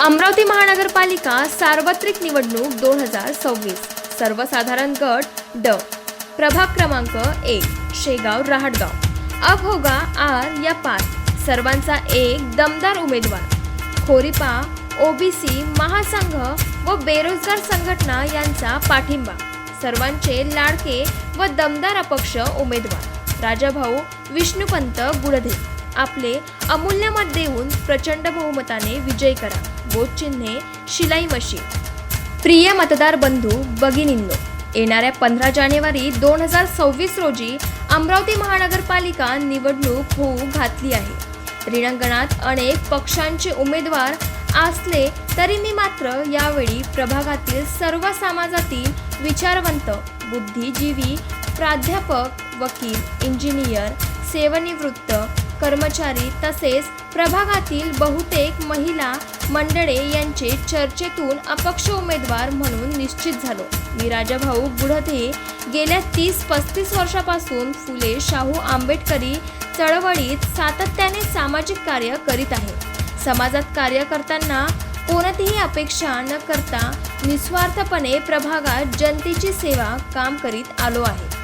अमरावती महानगरपालिका सार्वत्रिक निवडणूक 2026 सर्वसाधारण गट ड प्रभाग क्रमांक 1 शेगाव रहाटगाव अभोगा आर या 5 सर्वांचा एक दमदार उमेदवार खोरीपा ओबीसी महासंघ व बेरोजगार संघटना यांचा पाठिंबा सर्वांचे लाडके व दमदार अपक्ष उमेदवार राजाभाऊ विष्णुपंत गुडधे आपले अमूल्य मत देऊन प्रचंड बहुमताने विजय करा बोट चिन्हे शिलाई मशीन। प्रिय मतदार बंधू भगिनींनो, येणाऱ्या 15 जानेवारी 2026 रोजी अमरावती महानगरपालिका निवडणूक होऊ घातली आहे। रिंगणात अनेक पक्षांचे उमेदवार असले तरी मी मात्र यावेळी प्रभागातील सर्व समाजातील विचारवंत बुद्धिजीवी प्राध्यापक वकील इंजिनियर सेवानिवृत्त कर्मचारी तसेच प्रभागातील बहुतेक महिला मंडळे यांचे चर्चेतून अपक्ष उमेदवार म्हणून निश्चित झालो। मी राजाभाऊ गुडधे गेल्या 30-35 वर्षापासून फुले शाहू आंबेडकरी चळवळीत सातत्याने सामाजिक कार्य करीत आहे। समाजात कार्य करताना कोणतीही अपेक्षा न करता निस्वार्थपणे प्रभागात जनतेची सेवा काम करीत आलो आहे।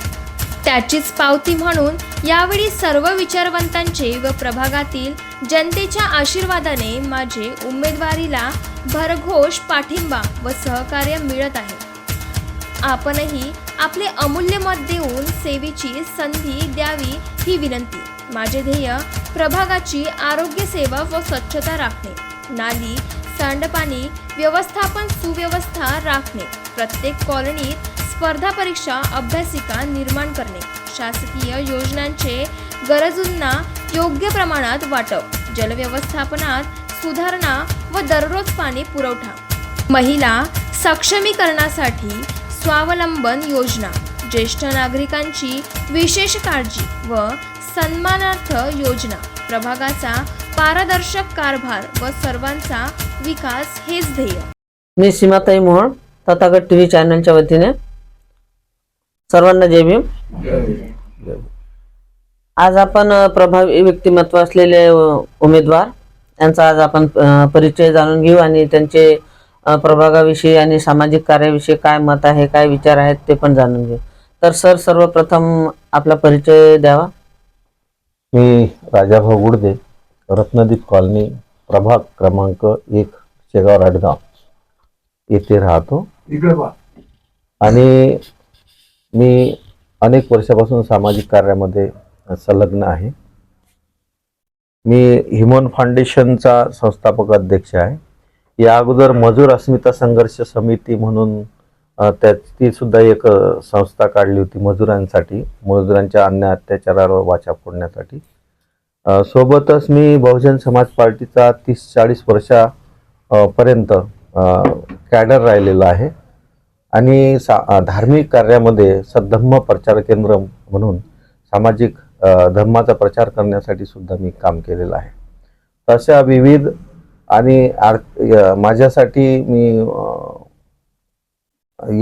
त्याचीच पावती म्हणून यावेळी सर्व विचारवंतांचे व प्रभागातील जनतेच्या आशीर्वादाने माझे उमेदवारीला भरघोष पाठिंबा व सहकार्य मिळत आहे। आपणही आपले अमूल्य मत देऊन सेवेची संधी द्यावी ही विनंती। माझे ध्येय प्रभागाची आरोग्य सेवा व स्वच्छता राखणे, नाली सांडपाणी व्यवस्थापन सुव्यवस्था राखणे, प्रत्येक कॉलनीत स्पर्धा परीक्षा अभ्यासिका निर्माण करणे, शासकीय योजनांचे गरजूंना योग्य प्रमाणात वाटप, जलव्यवस्थापनात सुधारणा व दररोज पाणी पुरवठा, महिला सक्षमीकरणासाठी स्वावलंबन योजना, ज्येष्ठ नागरिकांची विशेष काळजी व सन्मानार्थ योजना, प्रभागाचा पारदर्शक कारभार व सर्वांचा विकास हेच ध्येय। मी सीमाताई मोहोळ तथागत टीव्ही चॅनलच्या वतीने सर्वांना जय भीम। आज आपण प्रभावी व्यक्तिमत्व असलेले उमेदवार यांचा आज आपण परिचय जाणून घेऊ आणि त्यांचे प्रभागाविषयी आणि सामाजिक कार्याविषयी काय मत आहे काय विचार आहेत ते पण जाणून घेऊ। तर सर सर्वप्रथम आपला परिचय द्यावा। मी राजाभाऊ गुडधे रत्नदीप कॉलनी प्रभाग क्रमांक 1 शेगाव रहाटगाव येथे राहतो आणि मी अनेक वर्षापासून सामाजिक कार्यामध्ये संलग्न आहे। मी हिमोन फाउंडेशनचा संस्थापक अध्यक्ष आहे। या अगोदर मजूर अस्मिता संघर्ष समिती म्हणून ती सुद्धा एक संस्था काढली होती मजुरांसाठी, मजुरांच्या अन्याय अत्याचारावर वाचा फोडण्यासाठी। सोबतच मी बहुजन समाज पार्टीचा 30-40 वर्षापर्यंत कॅडर राहिलेला आहे आणि धार्मिक कार्यामध्ये सद्धम्म प्रचार केंद्र म्हणून सामाजिक धर्माचा प्रचार करण्यासाठी सुद्धा मी काम केलेलं आहे। तशा विविध आणि माझ्यासाठी मी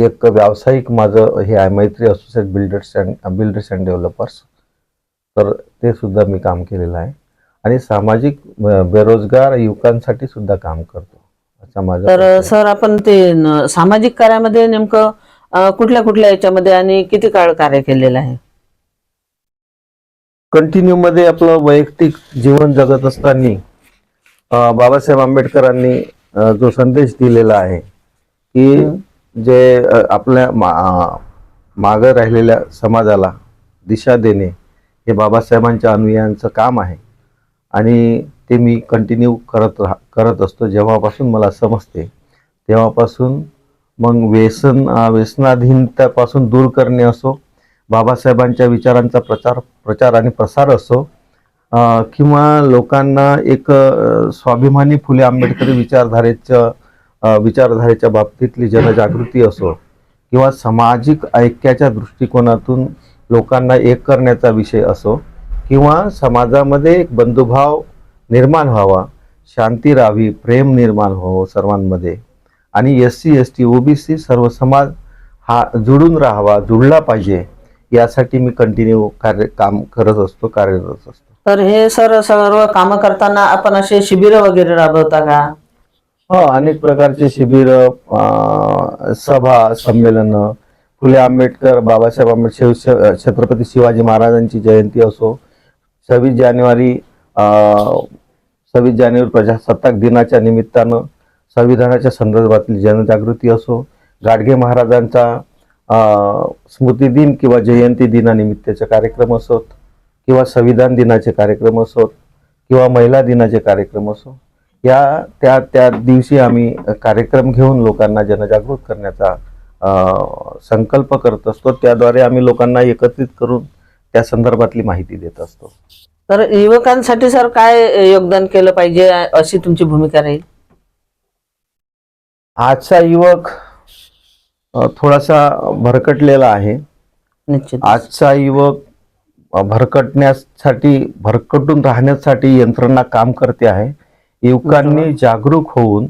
एक व्यावसायिक माझं हे आहे मैत्री असोसिएट बिल्डर्स अँड डेव्हलपर्स, तर ते सुद्धा मी काम केलेलं आहे आणि सामाजिक बेरोजगार युवकांसाठी सुद्धा काम करतो असा माझा। तर सर आपण ते सामाजिक कार्यामध्ये नेमकं कुठल्या याच्यामध्ये आणि किती काळ कार्य केलेलं आहे? कंटिन्यू मध्ये आपलं वैयक्तिक जीवन जगत असताना बाबासाहेब आंबेडकरांनी जो संदेश दिलेला आहे की जे आपल्या मागे राहिलेल्या समाजाला दिशा देणे हे बाबासाहेबांच्या अनुयायांचं काम आहे आणि ते मी कंटिन्यू करत असतो। जेव्हापासून मला समजते तेव्हापासून मग व्यसनाधीनतेपासून दूर करणे असो, बाबासाहेबांच्या विचारांचा प्रचार आणि प्रसार असो किंवा लोकांना एक स्वाभिमानी फुले आंबेडकरी विचारधारेच्या बाबतीतली जनजागृती असो किंवा सामाजिक ऐक्याच्या दृष्टिकोनातून लोकांना एक करण्याचा विषय असो किंवा समाजामध्ये एक बंधुभाव निर्माण व्हावा, शांती राहावी, प्रेम निर्माण व्हावं सर्वांमध्ये आणि SC ST OBC सर्व समाज हा जुळला पाहिजे यासाठी मी कंटिन्यू काम करत असतो, कार्यरत असतो। तर हे सर सर्व काम करताना आपण असे शिबिर वगैरे राबवता का? अनेक प्रकारचे शिबिर, सभा, संमेलन, फुले आंबेडकर, बाबासाहेब आंबेडकर, छत्रपती शिवाजी महाराजांची जयंती असो, 26 जानेवारी प्रजासत्ताक दिनाच्या निमित्तानं संविधानाच्या संदर्भातली जनजागृती असो, गाडगे महाराजांचा स्मृती दिन किंवा जयंती दिनानिमित्ताचे कार्यक्रम असोत, किंवा संविधान दिनाचे कार्यक्रम असोत, किंवा महिला दिनाचे कार्यक्रम असो, त्या दिवशी आम्ही कार्यक्रम घेऊन लोकांना जनजागृत करण्याचा संकल्प करत असतो. त्याद्वारे आम्ही लोकांना एकत्रित करून त्या संदर्भातली माहिती देत असतो. तर युवकांसाठी सर काय योगदान केलं पाहिजे अशी तुमची भूमिका राहील? आजचा युवक थोडासा भरकटलेला आहे. निश्चित. आजचा युवक भरकटून राहण्यासाठी यंत्रणा काम करते आहे. युवकांनी जागरूक होऊन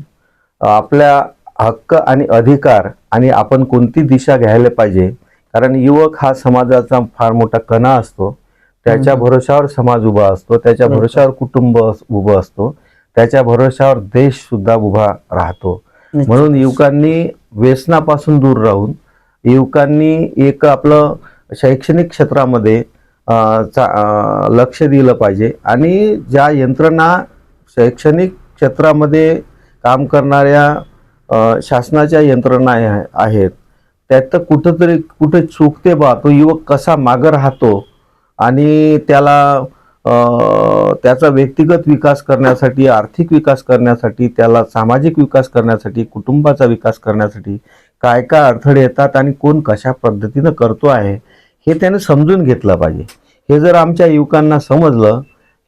आपल्या हक्क आणि अधिकार आणि आपण कोणती दिशा घ्यायला पाहिजे, कारण युवक हा समाजाचा फार मोठा कणा असतो. त्याच्या भरोशावर समाज उभा असतो, त्याच्या भरोशावर कुटुंब उभं असतो, त्याच्या भरोशावर देश सुद्धा उभा राहतो. म्हणून युवकांनी व्यसनापासून दूर राहून युवकांनी एक आपलं शैक्षणिक क्षेत्रामध्ये लक्ष दिलं पाहिजे. आणि ज्या यंत्रणा शैक्षणिक क्षेत्रामध्ये काम करणाऱ्या शासनाच्या यंत्रणा आहेत, त्यात कुठे चुकते बा, तो युवक कसा मागं राहतो आणि त्याला त्याचा व्यक्तिगत विकास करण्यासाठी, आर्थिक विकास करण्यासाठी, त्याला सामाजिक विकास करण्यासाठी, कुटुंबाचा विकास करण्यासाठी काय काय अडथळे येतात आणि कोण कशा पद्धतीनं करतो आहे हे त्याने समजून घेतलं पाहिजे. हे जर आमच्या युवकांना समजलं,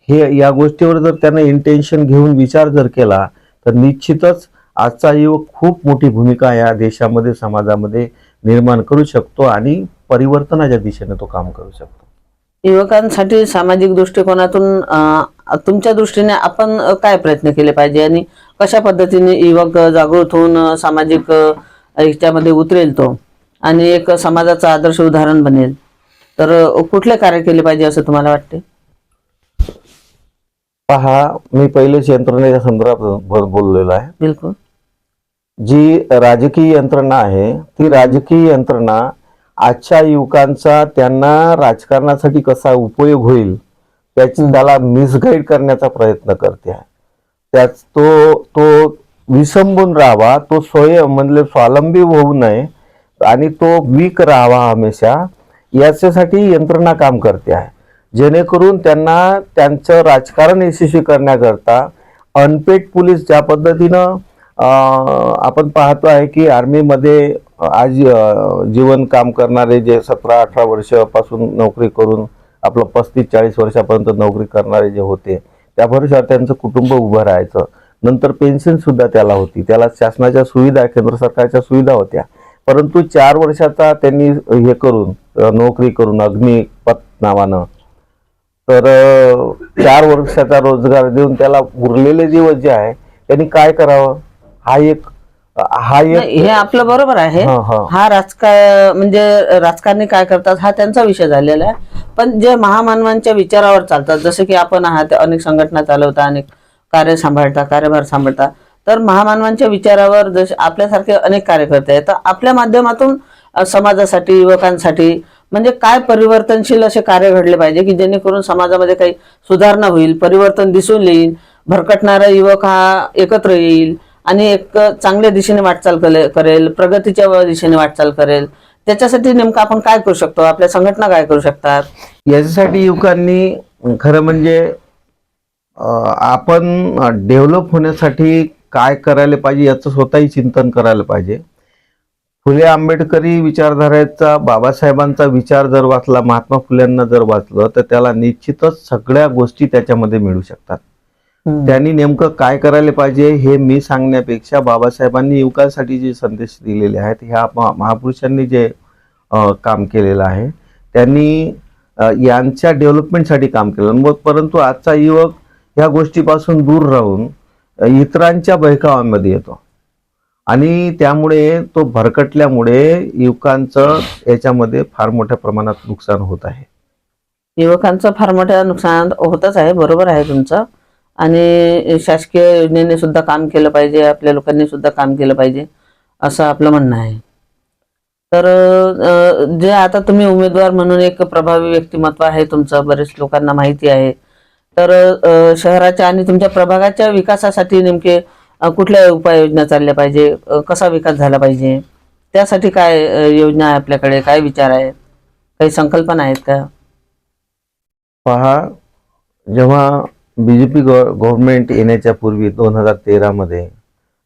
या गोष्टीवर जर त्याने इंटेन्शन घेऊन विचार जर केला, तर निश्चितच आजचा युवक खूप मोठी भूमिका या देशामध्ये, समाजामध्ये निर्माण करू शकतो आणि परिवर्तनाच्या दिशेने तो काम करू शकतो. युवकांसाठी सामाजिक दृष्टिकोनातून तुमच्या दृष्टीने आपण काय प्रयत्न केले पाहिजे आणि कशा पद्धतीने युवक जागृत होऊन सामाजिक ह्याच्यामध्ये उतरेल तो आणि एक समाजाचं आदर्श उदाहरण बनेल, तर कुठले कार्य केले पाहिजे असं तुम्हाला वाटते? पहा, मी पहिलेच यंत्रणेच्या संदर्भात बोललेलो आहे. बिलकुल. जी राजकीय यंत्रणा आहे, ती राजकीय यंत्रणा आजच्या युवकांचा त्यांना राजकारणासाठी कसा उपयोग होईल त्याला मिसगाईड करण्याचा प्रयत्न करते आहे. त्याच तो विसंबून राहावा, तो म्हणजे स्वावलंबी होऊ नये आणि तो वीक राहावा हमेशा, याच्यासाठी यंत्रणा काम करते आहे. जेणेकरून त्यांना त्यांचं राजकारण यशस्वी करण्याकरता अनपेड पोलीस ज्या पद्धतीनं आपण पाहतो आहे की आर्मीमध्ये आज जीवन काम करणारे जे 17-18 वर्षापासून नोकरी करून आपलं 35-40 वर्षापर्यंत नोकरी करणारे जे होते, त्या भरोशावर त्यांचं कुटुंब उभं राहायचं. नंतर पेन्शन सुद्धा त्याला होती, त्याला शासनाच्या सुविधा, केंद्र सरकारच्या सुविधा होत्या. परंतु 4 वर्षाचा त्यांनी हे करून नोकरी करून अग्निपथ नावानं, तर 4 वर्षाचा रोजगार देऊन त्याला उरलेले दिवस जे आहे त्यांनी काय करावं, हे आपलं बरोबर आहे. हा म्हणजे राजकारणी काय करतात हा त्यांचा विषय झालेला आहे. पण जे महामानवांच्या विचारावर चालतात, जसे की आपण आहात, अनेक संघटना चालवता, अनेक कार्यभार सांभाळता, तर महामानवांच्या विचारावर जसे आपल्यासारखे अनेक कार्यकर्ते आहेत, तर आपल्या माध्यमातून समाजासाठी, युवकांसाठी म्हणजे काय परिवर्तनशील असे कार्य घडले पाहिजे की जेणेकरून समाजामध्ये काही सुधारणा होईल, परिवर्तन दिसून येईल, भरकटणारा युवक हा एकत्र येईल आणि एक चांगल्या दिशेने वाटचाल करेल, प्रगतीच्या दिशेने वाटचाल करेल. त्याच्यासाठी नेमकं आपण काय करू शकतो, आपल्या संघटना काय करू शकतात? याच्यासाठी युवकांनी खरं म्हणजे आपण डेव्हलप होण्यासाठी काय करायला पाहिजे याचं स्वतःही चिंतन करायला पाहिजे. फुले आंबेडकरी विचारधारेचा, बाबासाहेबांचा विचार जर वाचला, महात्मा फुल्यांना जर वाचलं, तर त्याला निश्चितच सगळ्या गोष्टी त्याच्यामध्ये मिळू शकतात. त्यांनी नेमकं काय करायला पाहिजे हे मी सांगण्यापेक्षा बाबासाहेबांनी युवकांसाठी जे संदेश दिलेले आहेत, ह्या महापुरुषांनी जे काम केलेलं आहे, त्यांनी यांच्या डेव्हलपमेंटसाठी काम केलं. परंतु आजचा युवक ह्या गोष्टीपासून दूर राहून इतरांच्या बहकाव्यामध्ये येतो आणि त्यामुळे तो भरकटल्यामुळे युवकांचं याच्यामध्ये फार मोठ्या प्रमाणात नुकसान होत आहे. युवकांचं फार मोठ्या नुकसान होतच आहे, बरोबर आहे तुमचं. आणि शासकीय योजनेने सुद्धा काम केलं पाहिजे, आपल्या लोकांनी सुद्धा काम केलं पाहिजे असं आपलं म्हणणं आहे. तर जे आता तुम्ही उमेदवार म्हणून एक प्रभावी व्यक्तिमत्व आहे तुमचं, बरेच लोकांना माहिती आहे. तर शहराच्या आणि तुमच्या प्रभागाच्या विकासासाठी नेमके कुठल्या उपाययोजना चालल्या पाहिजे, कसा विकास झाला पाहिजे, त्यासाठी काय योजना आहे आपल्याकडे, काय विचार आहेत, काही संकल्पना आहेत का? पहा, जेव्हा बीजेपी गव्हर्नमेंट येण्याच्या पूर्वी 2013 मध्ये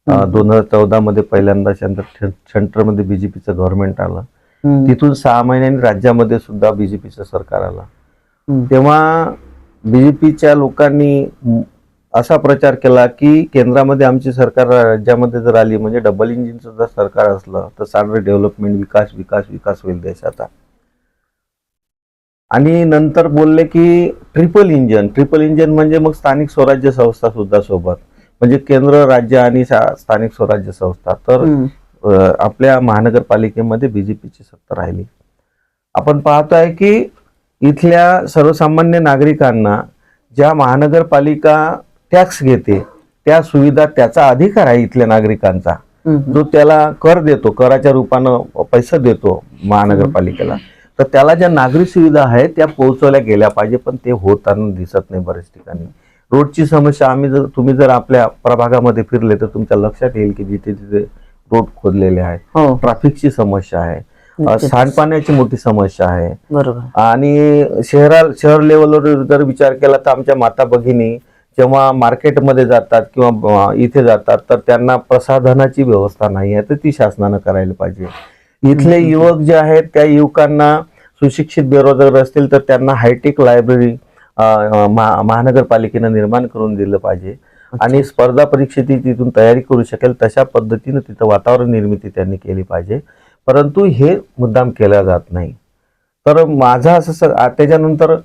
2014 मध्ये पहिल्यांदा सेंटरमध्ये बीजेपीचं गव्हर्नमेंट आलं. तिथून 6 महिन्यांनी राज्यामध्ये सुद्धा बीजेपीचं सरकार आलं. तेव्हा बीजेपीच्या लोकांनी असा प्रचार केला की केंद्रामध्ये आमची सरकार राज्यामध्ये जर आली म्हणजे डबल इंजिनचं जर सरकार असलं तर सारं डेव्हलपमेंट, विकास विकास विकास होईल देशाचा. आणि नंतर बोलले की ट्रिपल इंजन म्हणजे मग स्थानिक स्वराज्य संस्था सुद्धा सोबत, म्हणजे केंद्र, राज्य आणि स्थानिक स्वराज्य संस्था. तर आपल्या महानगरपालिकेमध्ये बीजेपीची सत्ता राहिली. आपण पाहतोय की इथल्या सर्वसामान्य नागरिकांना ज्या महानगरपालिका टॅक्स घेते त्या सुविधा, त्याचा अधिकार आहे इथल्या नागरिकांचा, जो त्याला कर देतो, कराच्या रूपानं पैसा देतो महानगरपालिकेला, तर त्याला ज्या नागरी सुविधा आहेत त्या पोहोचवल्या गेल्या पाहिजे. पण ते होताना दिसत नाही बऱ्याच ठिकाणी. रोडची समस्या, तुम्ही जर आपल्या प्रभागामध्ये फिरले तर तुमच्या लक्षात येईल की जिथे जिथे रोड खोदलेले आहेत. ट्रॅफिकची समस्या आहे, सांडपाण्याची मोठी समस्या आहे. बरोबर. आणि शहर लेवलवर जर विचार केला तर आमच्या माता भगिनी जेव्हा मार्केटमध्ये जातात किंवा इथे जातात तर त्यांना प्रसाधनाची व्यवस्था नाही आहे, तर ती शासनानं करायला पाहिजे. इथले युवक जे आहेत त्या युवकांना, सुशिक्षित बेरोजगार असतील तर त्यांना हायटेक लायब्ररी महानगरपालिकेनं निर्माण करून दिलं पाहिजे. आणि स्पर्धा परीक्षेची तिथून तयारी करू शकेल तशा पद्धतीनं तिथं वातावरण निर्मिती त्यांनी केली पाहिजे. परंतु हे मुद्दाम केलं जात नाही. तर माझं असं त्याच्यानंतर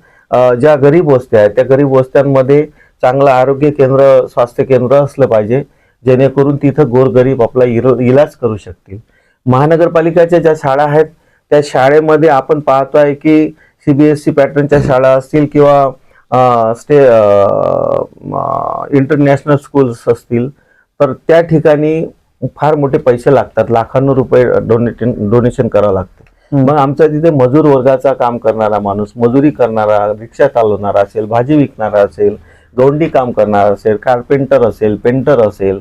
ज्या गरीब वस्त्या आहेत त्या गरीब वस्त्यांमध्ये चांगलं आरोग्य केंद्र, स्वास्थ्य केंद्र असलं पाहिजे, जेणेकरून तिथं गोरगरीब आपला इलाज करू शकतील. महानगरपालिकेच्या ज्या शाळा आहेत त्या शाळेमध्ये आपण पाहतोय की CBSE पॅटर्नच्या शाळा असतील किंवा इंटरनॅशनल स्कूल्स असतील तर त्या ठिकाणी फार मोठे पैसे लागतात, लाखांनो रुपये डोनेशन करावं लागतं. मग आमचा तिथे मजूर वर्गाचा काम करणारा माणूस, मजुरी करणारा, रिक्षा चालवणारा असेल, भाजी विकणारा असेल, गवंडी काम करणारा असेल, कार्पेंटर असेल, पेंटर असेल,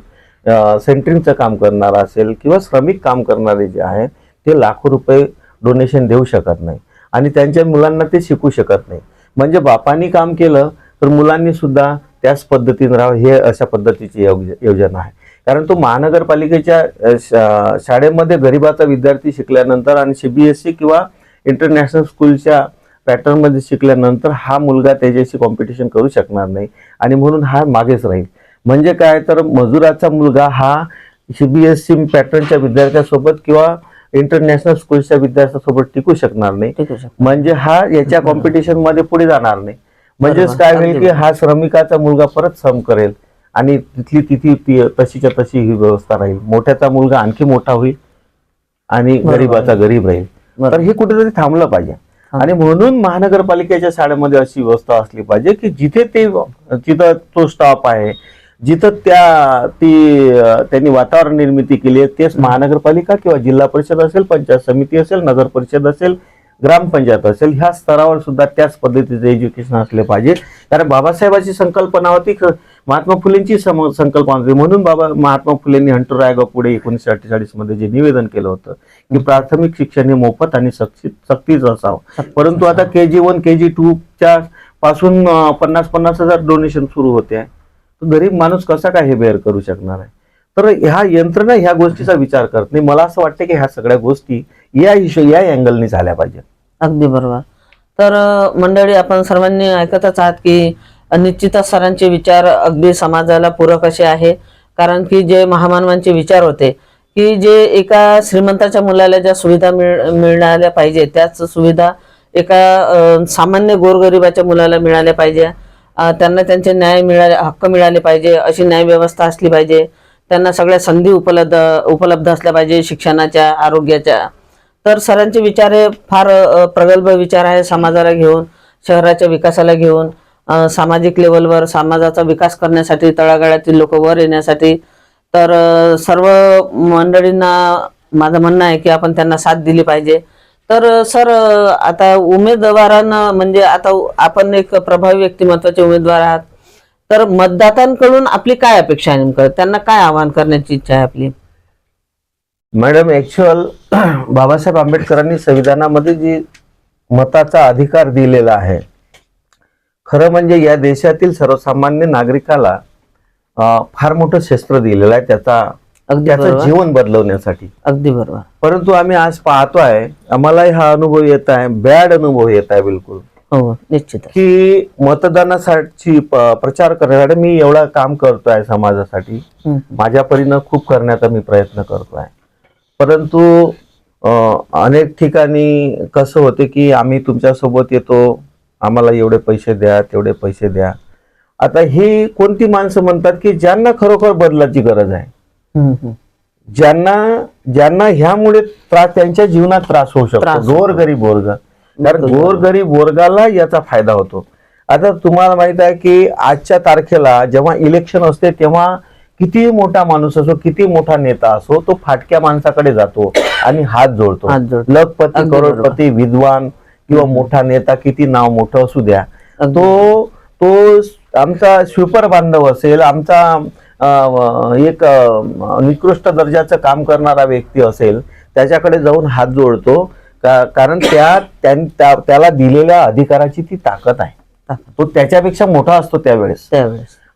सेंटरिंगचं काम करणारा असेल किंवा श्रमिक काम करणारे जे आहेत ते लाखो रुपये डोनेशन देऊ शकत नाही आणि त्यांच्या मुलांना ते शिकू शकत नाही. म्हणजे बापांनी काम केलं तर मुलांनी सुद्धा त्याच पद्धतीने राहावं, हे अशा पद्धतीची योजना आहे. कारण तो महानगरपालिकेच्या शाळेमध्ये गरीबाचा विद्यार्थी शिकल्यानंतर आणि CBSE किंवा इंटरनॅशनल स्कूलच्या पॅटर्नमध्ये शिकल्यानंतर हा मुलगा त्याच्याशी कॉम्पिटिशन करू शकणार नाही आणि म्हणून हा मागेच राहील. म्हणजे काय, तर मजुराचा मुलगा हा CBSE पॅटर्नच्या विद्यार्थ्यासोबत किंवा इंटरनॅशनल स्कूलच्या विद्यार्थ्यासोबत टिकू शकणार नाही. म्हणजे हा याच्या कॉम्पिटिशन मध्ये पुढे जाणार नाही. म्हणजेच काय होईल की हा श्रमिकाचा मुलगा परत श्रम करेल आणि तिथली तशीच्या तशी ही व्यवस्था राहील. मोठ्याचा मुलगा आणखी मोठा होईल आणि गरीबाचा गरीब राहील. तर हे कुठेतरी थांबलं पाहिजे. आणि म्हणून महानगरपालिकेच्या शाळेमध्ये अशी व्यवस्था असली पाहिजे की जिथं तो स्टॉप आहे, जिथं त्यांनी वातावरण निर्मिती केली आहे तेच महानगरपालिका किंवा जिल्हा परिषद असेल, पंचायत समिती असेल, नगर परिषद असेल, ग्रामपंचायत असेल, ह्या स्तरावर सुद्धा त्याच पद्धतीचे एज्युकेशन असले पाहिजे. कारण बाबासाहेबांची संकल्पना होती, महात्मा फुलेंची संकल्पना होती. म्हणून महात्मा फुलेंनी हंटररायगड पुढे 1948 मध्ये जे निवेदन केलं होतं की प्राथमिक शिक्षण हे मोफत आणि सक्तीचं असावं. परंतु आता KG1 KG2 च्या पासून 50,000 डोनेशन सुरू होते आहे. गरीब माणूस कसा काय हे बेअर करू शकणार आहे. तर ह्या यंत्रणा ह्या गोष्टीचा विचार करत नाही. मला असं वाटतं की ह्या सगळ्या गोष्टी या अँगलने झाल्या पाहिजे. अगदी बरोबर. तर मंडळी, आपण सर्वांनी ऐकतच आहात की निश्चितच सरांचे विचार अगदी समाजाला पूरक असे आहे. कारण की जे महामानवांचे विचार होते की जे एका श्रीमंताच्या मुलाला ज्या सुविधा मिळाल्या पाहिजे त्याच सुविधा एका सामान्य गोरगरिबाच्या मुलाला मिळाल्या पाहिजे. त्यांना त्यांचे हक्क मिळाले पाहिजे, अशी न्याय व्यवस्था असली पाहिजे. त्यांना सगळ्या संधी उपलब्ध असल्या पाहिजे, शिक्षणाच्या, आरोग्याच्या. तर सरांचे विचार हे फार प्रगल्भ विचार आहे, समाजाला घेऊन, शहराच्या विकासाला घेऊन. सामाजिक लेवलवर समाजाचा विकास करण्यासाठी, तळागाळातील लोक वर येण्यासाठी. तर सर्व मंडळींना माझं म्हणणं आहे की आपण त्यांना साथ दिली पाहिजे. तर सर, आता उमेदवारांना म्हणजे आता आपण एक प्रभावी व्यक्तिमत्वाचे उमेदवार आहात, तर मतदातांकडून आपली काय अपेक्षा आहे, नेमकं त्यांना काय आवाहन करण्याची इच्छा आहे आपली? मॅडम, ऍक्च्युअल बाबासाहेब आंबेडकरांनी संविधानामध्ये जी मताचा अधिकार दिलेला आहे, खरं म्हणजे या देशातील सर्वसामान्य नागरिकाला फार मोठं शस्त्र दिलेलं आहे त्याचं जीवन बदलवण्यासाठी. अगदी बरोबर. परंतु आम्ही आज पाहतोय, आम्हालाही हा अनुभव येत आहे, बॅड अनुभव येत आहे बिलकुल, हो निश्चित, की मतदानासाठी प्रचार करण्यासाठी मी एवढं काम करतोय समाजासाठी, माझ्या परीनं खूप करण्याचा मी प्रयत्न करतोय. परंतु अनेक ठिकाणी कसं होते की आम्ही तुमच्या सोबत येतो, आम्हाला एवढे पैसे द्या, तेवढे पैसे द्या. आता ही कोणती माणसं म्हणतात की ज्यांना खरोखर बदलाची गरज आहे, ज्यांना ह्यामुळे त्रास, त्यांच्या जीवनात त्रास होऊ शकतो, गोरगरीब वर्ग. कारण गोरगरीब वर्गाला याचा फायदा होतो. आता तुम्हाला माहित आहे की आजच्या तारखेला जेव्हा इलेक्शन असते तेव्हा किती मोठा माणूस असो, किती मोठा नेता असो, तो फाटक्या माणसाकडे जातो आणि हात जोडतो. लखपती, करोडपती, विद्वान किंवा मोठा नेता, किती नाव मोठं असू द्या, तो आमचा स्वीपर बांधव असेल, आमचा एक निकृष्ट दर्जाचं काम करणारा व्यक्ती असेल, त्याच्याकडे जाऊन हात जोडतो. कारण त्याला दिलेल्या अधिकाराची ती ताकद आहे, तो त्याच्यापेक्षा मोठा असतो त्यावेळेस.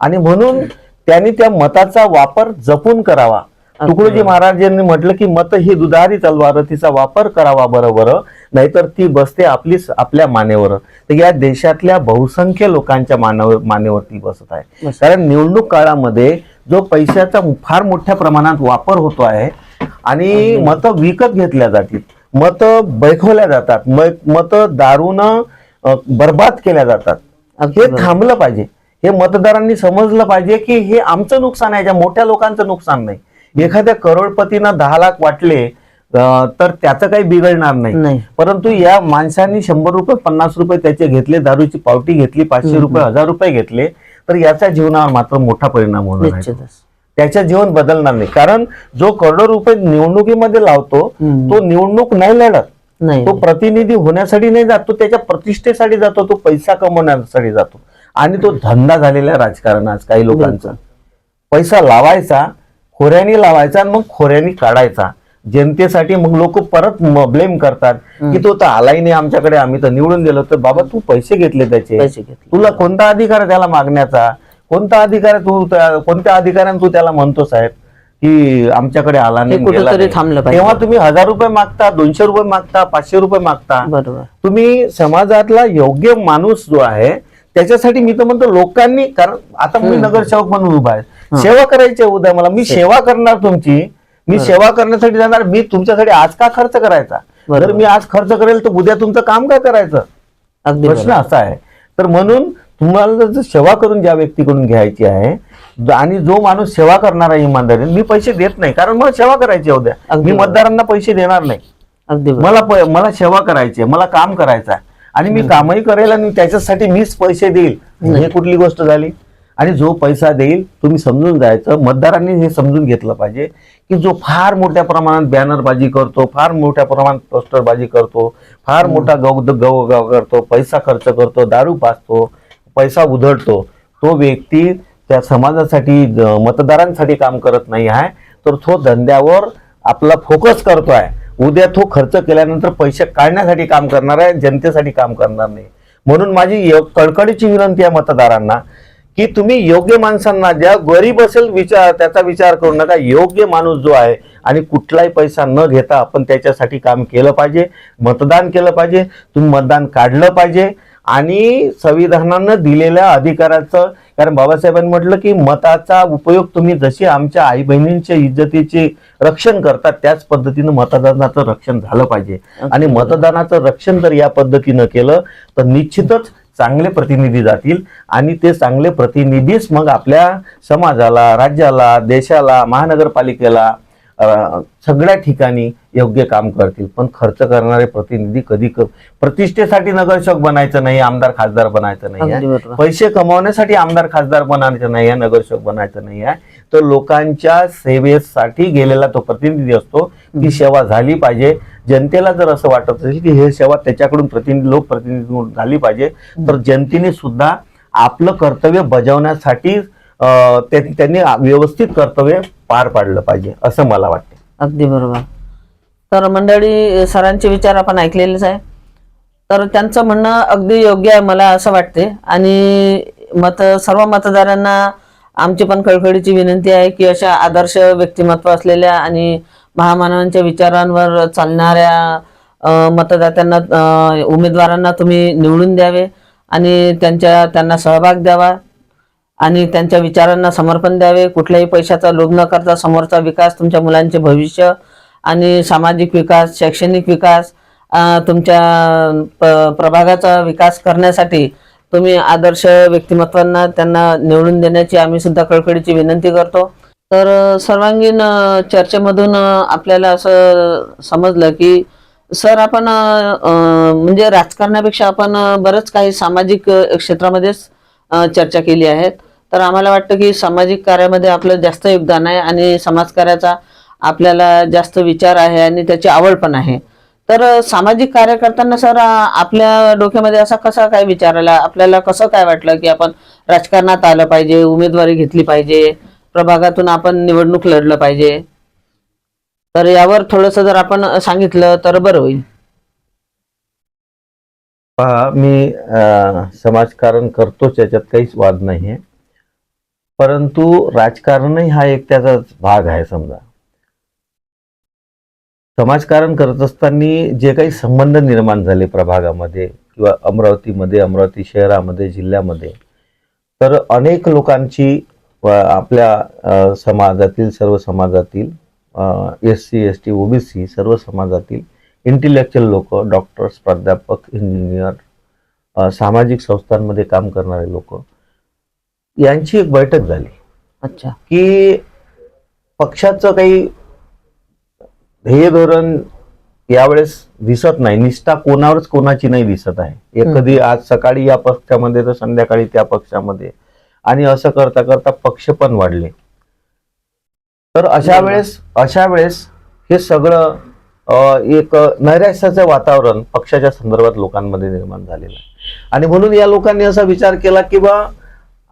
आणि म्हणून त्यांनी त्या मताचा वापर जपून करावा. तुकडोजी महाराजांनी म्हटलं की मत ही दुधारी तलवार, तिचा वापर करावा बरोबर, नाहीतर ती बसते आपल्या मानेवर. तर या देशातल्या बहुसंख्य लोकांच्या मानेवरती बसत आहे. कारण निवडणूक काळामध्ये जो पैशाचा फार मोठ्या प्रमाणात वापर होतो आहे आणि मत विकत घेतल्या जातील, मत बैठवल्या जातात, मत दारून बर्बाद केल्या जातात. हे थांबलं पाहिजे. हे मतदारांनी समजलं पाहिजे की हे आमचं नुकसान आहे, ज्या मोठ्या लोकांचं नुकसान नाही. एखाद्या करोडपतीनं 10 लाख वाटले तर त्याचं काही बिघडणार नाही. परंतु या माणसांनी 100 रुपये 50 रुपये त्याचे घेतले, दारूची पावती घेतली, 500 रुपये 1000 रुपये घेतले, तर याचा जीवनावर मात्र मोठा परिणाम होणार आहे. त्याचं जीवन बदलणार नाही. कारण जो करोडो रुपये निवडणुकीमध्ये लावतो तो निवडणूक नाही लढत, तो प्रतिनिधी होण्यासाठी नाही जात, तो त्याच्या प्रतिष्ठेसाठी जातो, तो पैसा कमवण्यासाठी जातो. आणि तो धंदा झालेला राजकारण आज काही लोकांचा. पैसा लावायचा, खोऱ्यानी लावायचा आणि मग खोऱ्यानी काढायचा जनतेसाठी. मग लोक परत ब्लेम करतात की तो तर आलाही नाही आमच्याकडे, आम्ही तर निवडून दिलो. तर बाबा, तू पैसे घेतले त्याचे, तुला कोणता अधिकार आहे त्याला मागण्याचा? कोणता अधिकार तू, कोणत्या अधिकाराने तू त्याला म्हणतो साहेब की आमच्याकडे आला नाही, कुठेतरी थांबलं पाहिजे. तेव्हा तुम्ही 1000 रुपये मागता, 200 रुपये मागता, 500 रुपये मागता. तुम्ही समाजातला योग्य माणूस जो आहे त्याच्यासाठी मी तर म्हणतो लोकांनी, कारण आता मी नगरसेवक म्हणून उभा आहे, सेवा करायची उद्या मला, मी सेवा करणार तुमची, मी सेवा करण्यासाठी जाणार. मी तुमच्यासाठी आज का खर्च करायचा? जर मी आज खर्च करेल तर उद्या तुमचं काम काय करायचं? प्रश्न असा आहे. तर म्हणून तुम्हाला जर सेवा करून ज्या व्यक्तीकडून घ्यायची आहे, आणि जो माणूस सेवा करणार आहे इमानदारीने, मी पैसे देत नाही, कारण मला सेवा करायची उद्या, मी मतदारांना पैसे देणार नाही. मला सेवा करायची, मला काम करायचं आहे आणि मी कामही करेल आणि त्याच्यासाठी मीच पैसे देईल, हे कुठली गोष्ट झाली? आणि जो पैसा देईल तुम्ही समजून जायचं, मतदारांनी हे समजून घेतलं पाहिजे की जो फार मोठ्या प्रमाणात बॅनरबाजी करतो, फार मोठ्या प्रमाणात पोस्टरबाजी करतो, फार मोठा गव करतो, पैसा खर्च करतो, दारू पाजतो, पैसा उधळतो, तो व्यक्ती त्या समाजासाठी, मतदारांसाठी काम करत नाही आहे, तर तो धंद्यावर आपला फोकस करतोय. उद्या तो खर्च केल्यानंतर पैसे काढण्यासाठी काम करणार आहे, जनतेसाठी काम करणार नाही. म्हणून माझी कळकळीची विनंती आहे मतदारांना की तुम्ही योग्य माणसांना, ज्या गरीब असेल त्याचा विचार करू नका. योग्य माणूस जो आहे आणि कुठलाही पैसा न घेता आपण त्याच्यासाठी काम केलं पाहिजे, मतदान केलं पाहिजे, तुम्ही मतदान काढलं पाहिजे. आणि संविधानानं दिलेल्या अधिकाराचं, कारण बाबासाहेबांनी म्हटलं की मताचा उपयोग तुम्ही जशी आमच्या आई बहिणींच्या इज्जतीचे रक्षण करतात त्याच पद्धतीनं मतदानाचं रक्षण झालं पाहिजे. आणि मतदानाचं रक्षण जर या पद्धतीनं केलं तर निश्चितच चांगले प्रतिनिधी जातील आणि ते चांगले प्रतिनिधीच मग आपल्या समाजाला, राज्याला, देशाला, महानगरपालिकेला सगळ्या ठिकाणी योग्य काम करतील, पण खर्च करणारे प्रतिनिधी कधी प्रतिष्ठेसाठी नगरसेवक बनायचं नाही, आमदार खासदार बनायचं नाही अगदी आहे, बरोबर. पैसे कमवण्यासाठी आमदार खासदार बनायचं नाही आहे, नगरसेवक बनायचं नाही आहे, तर लोकांच्या सेवेसाठी गेलेला तो प्रतिनिधी असतो. ती सेवा झाली पाहिजे. जनतेला जर असं वाटत असेल की हे सेवा त्याच्याकडून लोकप्रतिनिधी झाली पाहिजे, तर जनतेने सुद्धा आपलं कर्तव्य बजावण्यासाठी त्यांनी व्यवस्थित कर्तव्य पार पाडलं पाहिजे असं मला वाटतं. अगदी बरोबर. तर मंडळी, सरांचे विचार आपण ऐकलेलेच आहे. तर त्यांचं म्हणणं अगदी योग्य आहे मला असं वाटते. आणि सर्व मतदारांना आमची पण कळकळीची विनंती आहे की अशा आदर्श व्यक्तिमत्व असलेल्या आणि महामानवांच्या विचारांवर चालणाऱ्या मतदात्यांना, उमेदवारांना तुम्ही निवडून द्यावे आणि त्यांना सहभाग द्यावा आणि त्यांच्या विचारांना समर्पण द्यावे. कुठल्याही पैशाचा लोभ न करता समोरचा विकास, तुमच्या मुलांचे भविष्य आणि सामाजिक विकास, शैक्षणिक विकास, तुमच्या प्रभागाचा विकास करण्यासाठी तुम्ही आदर्श व्यक्तिमत्वांना त्यांना निवडून देण्याची आम्ही सुद्धा कळकळीची विनंती करतो. तर सर्वांगीण चर्चेमधून आपल्याला असं समजलं की सर, आपण म्हणजे राजकारणापेक्षा आपण बरंच काही सामाजिक क्षेत्रामध्येच चर्चा केली आहे. तर आम्हाला वाटतं की सामाजिक कार्यामध्ये आपलं जास्त योगदान आहे आणि समाजकार्याचा आपल्याला जास्त विचार आहे आणि त्याची आवड पण आहे. तर सामाजिक कार्य करताना सर, आपल्या डोक्यामध्ये असा कसा काय विचार आला, आपल्याला कसं काय वाटलं की आपण राजकारणात आलं पाहिजे, उमेदवारी घेतली पाहिजे, प्रभागातून आपण निवडणूक लढलं पाहिजे? तर यावर थोडंसं जर आपण सांगितलं तर बरं होईल. पहा, मी समाजकारण करतोच, याच्यात काहीच वाद नाहीये, परंतु राजकारणही हा एक त्याचाच भाग आहे. समजा समाजकारण करत असताना जे काही संबंध निर्माण झाले प्रभागामध्ये किंवा अमरावतीमध्ये, अमरावती शहरामध्ये, जिल्ह्यामध्ये, तर अनेक लोकांची आपल्या समाजातील, सर्व समाजातील, SC ST OBC सर्व समाजातील इंटेलेक्च्युअल लोक, डॉक्टर्स, प्राध्यापक, इंजिनियर, सामाजिक संस्थांमध्ये काम करणारे लोक, यांची एक बैठक झाली. अच्छा. की पक्षाचं काही ध्येय धोरण यावेळेस दिसत नाही, निष्ठा कोणावरच कोणाची नाही दिसत आहे. कधी आज सकाळी या पक्षामध्ये तर संध्याकाळी त्या पक्षामध्ये, आणि असं करता करता पक्ष पण वाढले. तर अशा वेळेस हे सगळं एक नैराश्याचं वातावरण पक्षाच्या संदर्भात लोकांमध्ये निर्माण झालेलं आहे. आणि म्हणून या लोकांनी असा विचार केला की बा,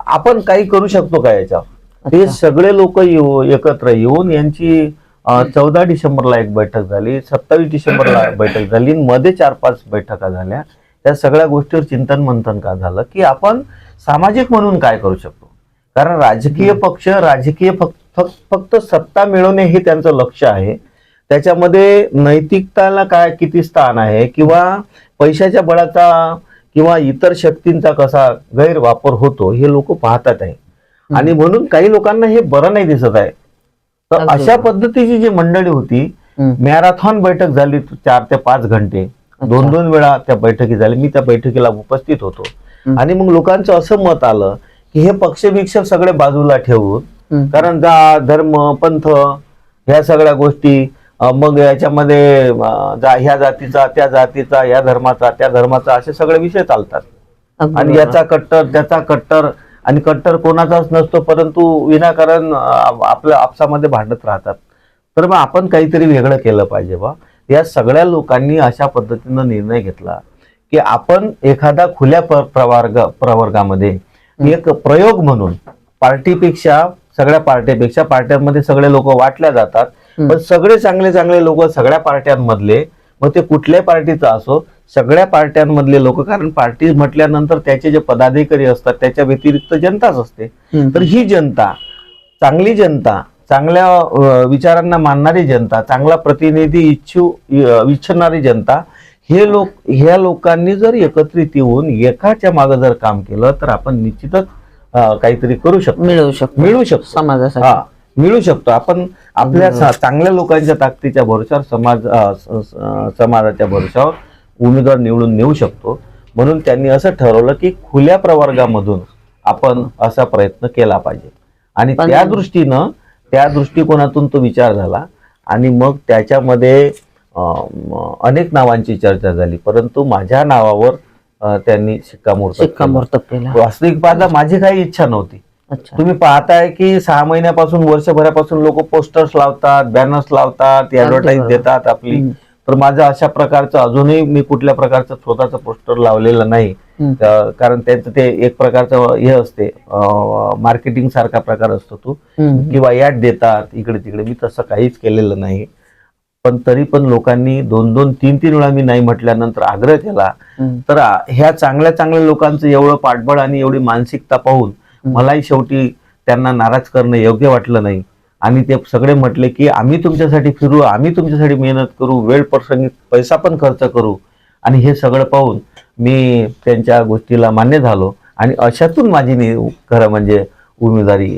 आपण काही करू शकतो का याच्यावर. हे सगळे लोक एकत्र येऊन यांची 14 डिसेंबरला एक बैठक झाली, 27 डिसेंबरला बैठक झाली, मध्ये 4-5 बैठका झाल्या. त्या सगळ्या गोष्टीवर चिंतन मंथन का झालं की आपण सामाजिक म्हणून काय करू शकतो. कारण राजकीय पक्ष, फक्त सत्ता मिळवणे हे त्यांचं लक्ष आहे. त्याच्यामध्ये नैतिकताला काय किती स्थान आहे, किंवा पैशाच्या बळाचा किंवा इतर शक्तींचा कसा गैरवापर होतो हे लोक पाहतात आहे. आणि म्हणून काही लोकांना हे बरं नाही दिसत आहे. तर अशा पद्धतीची जी मंडळी होती, मॅरेथॉन बैठक झाली 4 ते 5 घंटे, 2-2 वेळा त्या बैठकी झाली. मी त्या बैठकीला उपस्थित होतो. आणि मग लोकांचं असं मत आलं की हे पक्षभिक्ष सगळे बाजूला ठेवून, कारण जात, धर्म, पंथ ह्या सगळ्या गोष्टी, मग याच्यामध्ये ह्या जातीचा, त्या जातीचा, या धर्माचा, त्या धर्माचा, असे सगळे विषय चालतात. आणि याचा कट्टर, त्याचा कट्टर, आणि कट्टर कोणाचाच नसतो, परंतु विनाकारण आपल्या आपसामध्ये भांडत राहतात. तर मग आपण काहीतरी वेगळं केलं पाहिजे बा. या सगळ्या लोकांनी अशा पद्धतीनं निर्णय घेतला की आपण एखादा खुल्या प्रवर्गामध्ये एक प्रयोग म्हणून, सगळ्या पार्ट्यांमध्ये सगळे लोक वाटल्या जातात, पण सगळे चांगले लोक सगळ्या पार्ट्यांमधले, मग ते कुठल्याही पार्टीचा असो, सगळ्या पार्ट्यांमधले लोक, कारण पार्टी म्हटल्यानंतर त्याचे जे पदाधिकारी असतात त्याच्या व्यतिरिक्त जनताच असते. तर ही जनता, चांगली जनता, चांगल्या विचारांना मानणारी जनता, चांगला प्रतिनिधी इच्छणारी जनता, ह्या लोकांनी जर एकत्रित येऊन एकाच्या मागे जर काम केलं तर आपण निश्चितच काहीतरी करू शकतो, मिळू शकतो समाजासाठी. मिळू शकतो आपण आपल्या चांगल्या लोकांच्या ताकदीच्या भरोशावर, समाजाच्या भरोशावर उमेदवार निवडून नेऊ शकतो. म्हणून त्यांनी असं ठरवलं की खुल्या प्रवर्गामधून आपण असा प्रयत्न केला पाहिजे. आणि त्या दृष्टिकोनातून तो विचार झाला. आणि मग त्याच्यामध्ये अनेक नावांची चर्चा झाली, परंतु माझ्या नावावर त्यांनी शिक्कामोर्तब केला. वास्तविक पाहता माझी काही इच्छा नव्हती. अच्छा. तुम्ही पाहताय की 6 महिन्यापासून वर्षभरापासून लोक पोस्टर्स लावतात, बॅनर्स लावतात, ऍडव्हर्टाईज बरोबर. देतात आपली. तर माझं अशा प्रकारचं अजूनही मी कुठल्या प्रकारचं स्वतःचं पोस्टर लावलेलं नाही, कारण त्याचं ते एक प्रकारचं हे असते, मार्केटिंग सारखा प्रकार असतो तो, किंवा ऍड देतात इकडे तिकडे. मी तसं काहीच केलेलं नाही. पण तरी पण लोकांनी 2-2, 3-3 वेळा मी नाही म्हटल्यानंतर आग्रह केला. तर ह्या चांगल्या चांगल्या लोकांचं एवढं पाठबळ आणि एवढी मानसिकता पाहून मलाही शेवटी त्यांना नाराज करणं योग्य वाटलं नाही. आणि ते सगळे म्हटले की आम्ही तुमच्यासाठी फिरू, आम्ही तुमच्यासाठी मेहनत करू, वेळ प्रसंगी पैसा पण खर्च करू. आणि हे सगळं पाहून मी त्यांच्या गोष्टीला मान्य झालो आणि अशातून माझी खरं म्हणजे उमेदवारी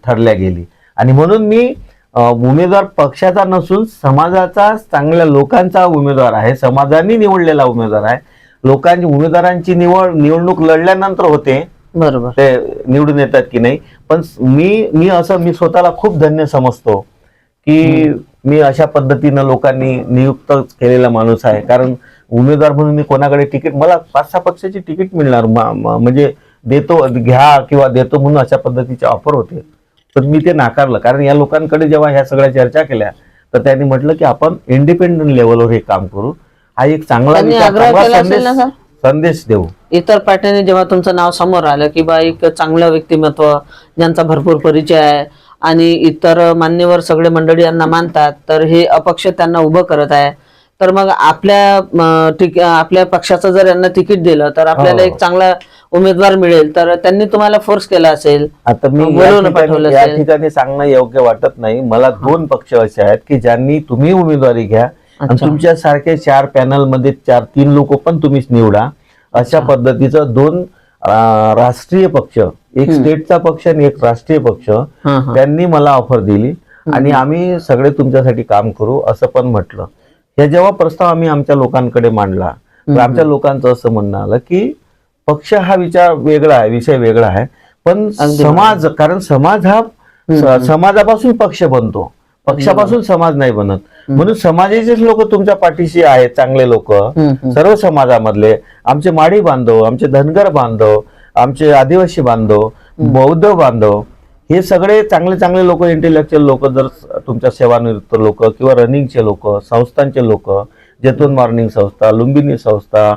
ठरल्या गेली. आणि म्हणून मी उमेदवार पक्षाचा नसून समाजाचा, चांगल्या लोकांचा उमेदवार आहे, समाजाने निवडलेला उमेदवार आहे. लोकांची उमेदवारांची निवडणूक लढल्यानंतर होते, बरोबर, ते निवडून येतात की नाही. पण मी स्वतःला खूप धन्य समजतो की मी अशा पद्धतीनं लोकांनी नियुक्त केलेला माणूस आहे. कारण उमेदवार म्हणून मी कोणाकडे तिकीट, मला 5-6 पक्षाची तिकीट मिळणार, म्हणजे देतो, घ्या किंवा देतो म्हणून अशा पद्धतीचे ऑफर होते. पण मी ते नाकारलं. कारण या लोकांकडे जेव्हा ह्या सगळ्या चर्चा केल्या तर त्यांनी म्हटलं की आपण इंडिपेंडंट लेवलवर हे काम करू. हा एक चांगला संदेश देऊ. इतर पार्ट्याने जेव्हा तुमचं नाव समोर आलं की बा एक चांगलं व्यक्तिमत्व ज्यांचा भरपूर परिचय आहे आणि इतर मान्यवर सगळे मंडळी यांना मानतात, तर हे अपक्ष त्यांना उभं करत आहे, तर मग आपल्या पक्षाचं जर यांना तिकीट दिलं तर आपल्याला एक चांगला उमेदवार मिळेल, तर त्यांनी तुम्हाला फोर्स केला असेल. आता मी या ठिकाणी सांगणं योग्य वाटत नाही. मला 2 पक्ष असे आहेत की ज्यांनी तुम्ही उमेदवारी घ्या आणि तुमच्या सारखे 4 पॅनल मध्ये 4-3 लोक पण तुम्हीच निवडा. अशा पद्धतीचं 2 राष्ट्रीय पक्ष, एक स्टेटचा पक्ष आणि एक राष्ट्रीय पक्ष, त्यांनी मला ऑफर दिली आणि आम्ही सगळे तुमच्यासाठी काम करू असं पण म्हटलं. हे जेव्हा प्रस्ताव आम्ही आमच्या लोकांकडे मांडला तर आमच्या लोकांचं असं म्हणणं आलं की पक्ष हा विचार वेगळा आहे, विषय वेगळा आहे, पण समाज, कारण समाज हा समाजापासून पक्ष बनतो, पक्षापासून समाज नाही बनत. म्हणून समाजाचेच लोक तुमच्या पाठीशी आहेत, चांगले लोक, सर्व समाजामधले, आमचे माडी बांधव, आमचे धनगर बांधव, आमचे आदिवासी बांधव, बौद्ध बांधव, हे सगळे चांगले चांगले लोक, इंटेलेक्च्युअल लोक जर तुमच्या सेवानिवृत्त लोक किंवा रनिंगचे लोक, संस्थांचे लोक, जैतून मॉर्निंग संस्था, लुंबिनी संस्था,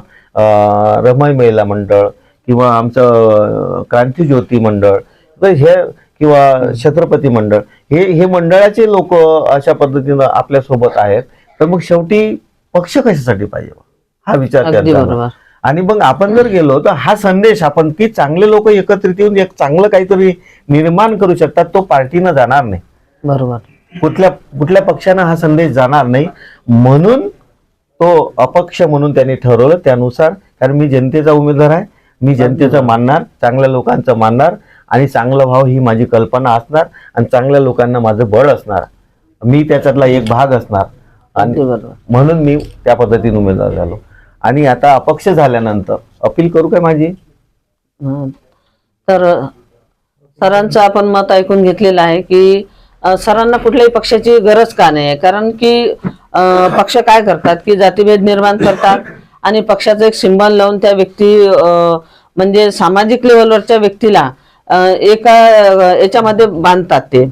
रमाई महिला मंडळ किंवा आमचं क्रांतिज्योती मंडळ, तर हे किंवा छत्रपती मंडळ, हे मंडळाचे लोक अशा पद्धतीनं आपल्या सोबत आहेत. तर मग शेवटी पक्ष कशासाठी पाहिजे हा विचार करतात. आणि मग आपण जर गेलो तर हा संदेश आपण की चांगले लोक एकत्रित येऊन एक चांगलं काहीतरी निर्माण करू शकतात, तो पार्टीनं जाणार नाही. बरोबर, कुठल्या पक्षानं हा संदेश जाणार नाही. म्हणून तो अपक्ष म्हणून त्यांनी ठरवलं त्यानुसार. कारण मी जनतेचा उमेदवार आहे, मी जनतेचं मानणार, चांगल्या लोकांचं मानणार आणि चांगलं भाव ही माझी कल्पना असणार आणि चांगल्या लोकांना माझं बळ असणार, मी त्याच्यातला एक भाग असणार. आणि म्हणून मी त्या पद्धतीने उमेदवार झालो. आणि आता अपक्ष झाल्यानंतर अपील करू काय माझी? तर सरांचं आपण मत ऐकून घेतलेलं आहे की सरांना कुठल्याही पक्षाची गरज का नाही, कारण की पक्ष काय करतात की जातीभेद निर्माण करतात आणि पक्षाचं एक सिंबल लावून त्या व्यक्ती म्हणजे सामाजिक लेवलवरच्या व्यक्तीला एका याच्यामध्ये बांधतात ते.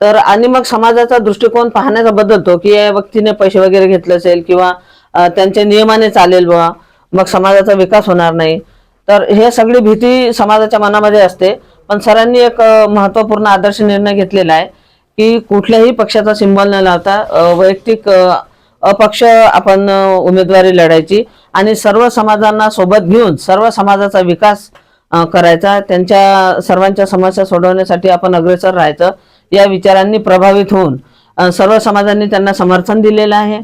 तर आणि मग समाजाचा दृष्टिकोन पाहण्याचा बदलतो की या व्यक्तीने पैसे वगैरे घेतले असेल किंवा त्यांच्या नियमाने चालेल बा, मग समाजाचा विकास होणार नाही. तर हे सगळी भीती समाजाच्या मनामध्ये असते. पण सरांनी एक महत्त्वपूर्ण आदर्श निर्णय घेतलेला आहे की कुठल्याही पक्षाचा सिंबल न लावता वैयक्तिक अपक्ष आपण उमेदवारी लढायची आणि सर्व समाजांना सोबत घेऊन सर्व समाजाचा विकास करायचा, त्यांच्या सर्वांच्या समस्या सोडवण्यासाठी आपण अग्रेसर राहायचं. या विचारांनी प्रभावित होऊन सर्व समाजांनी त्यांना समर्थन दिलेलं आहे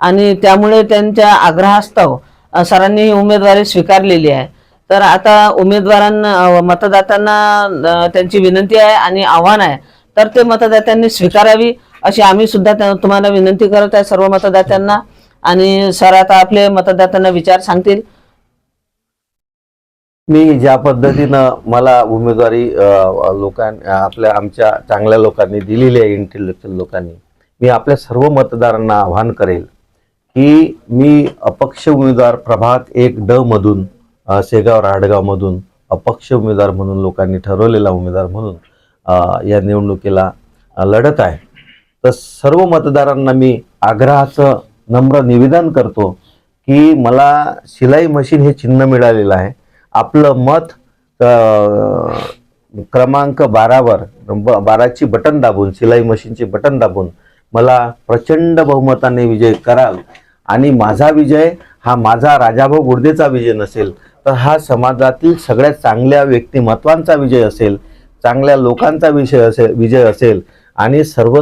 आणि त्यामुळे त्यांच्या आग्रहास्तव सरांनी ही उमेदवारी स्वीकारलेली आहे. तर आता मतदात्यांना त्यांची विनंती आहे आणि आव्हान आहे, तर ते मतदात्यांनी स्वीकारावी अशी आम्ही सुद्धा तुम्हाला विनंती करत आहे सर्व मतदात्यांना. आणि सर आता आपले मतदात्यांना विचार सांगतील. मी ज्या पद्धतीनं मला उमेदवारी आमच्या चांगल्या लोकांनी दिलेली आहे, इंटेलेक्च्युअल लोकांनी, मी आपल्या सर्व मतदारांना आवाहन करेल की मी अपक्ष उमेदवार प्रभाग 1 मधून शेगाव राहडगाव मधून अपक्ष उमेदवार म्हणून लोकांनी ठरवलेला उमेदवार म्हणून या निवडणुकीला लढत आहे. तर सर्व मतदारांना मी आग्रहाचं नम्र निवेदन करतो की मला शिलाई मशीन हे चिन्ह मिळालेलं आहे. आपलं मत क्रमांक 12वर 12ची बटन दाबून, शिलाई मशीनची बटन दाबून मला प्रचंड बहुमताने विजय कराल. आणि माझा विजय हा माझा राजाभाऊ गुर्देचा विजय नसेल, तर हा समाजातील सगळ्यात चांगल्या व्यक्तिमत्वांचा विजय असेल, चांगल्या लोकांचा विजय असेल आणि सर्व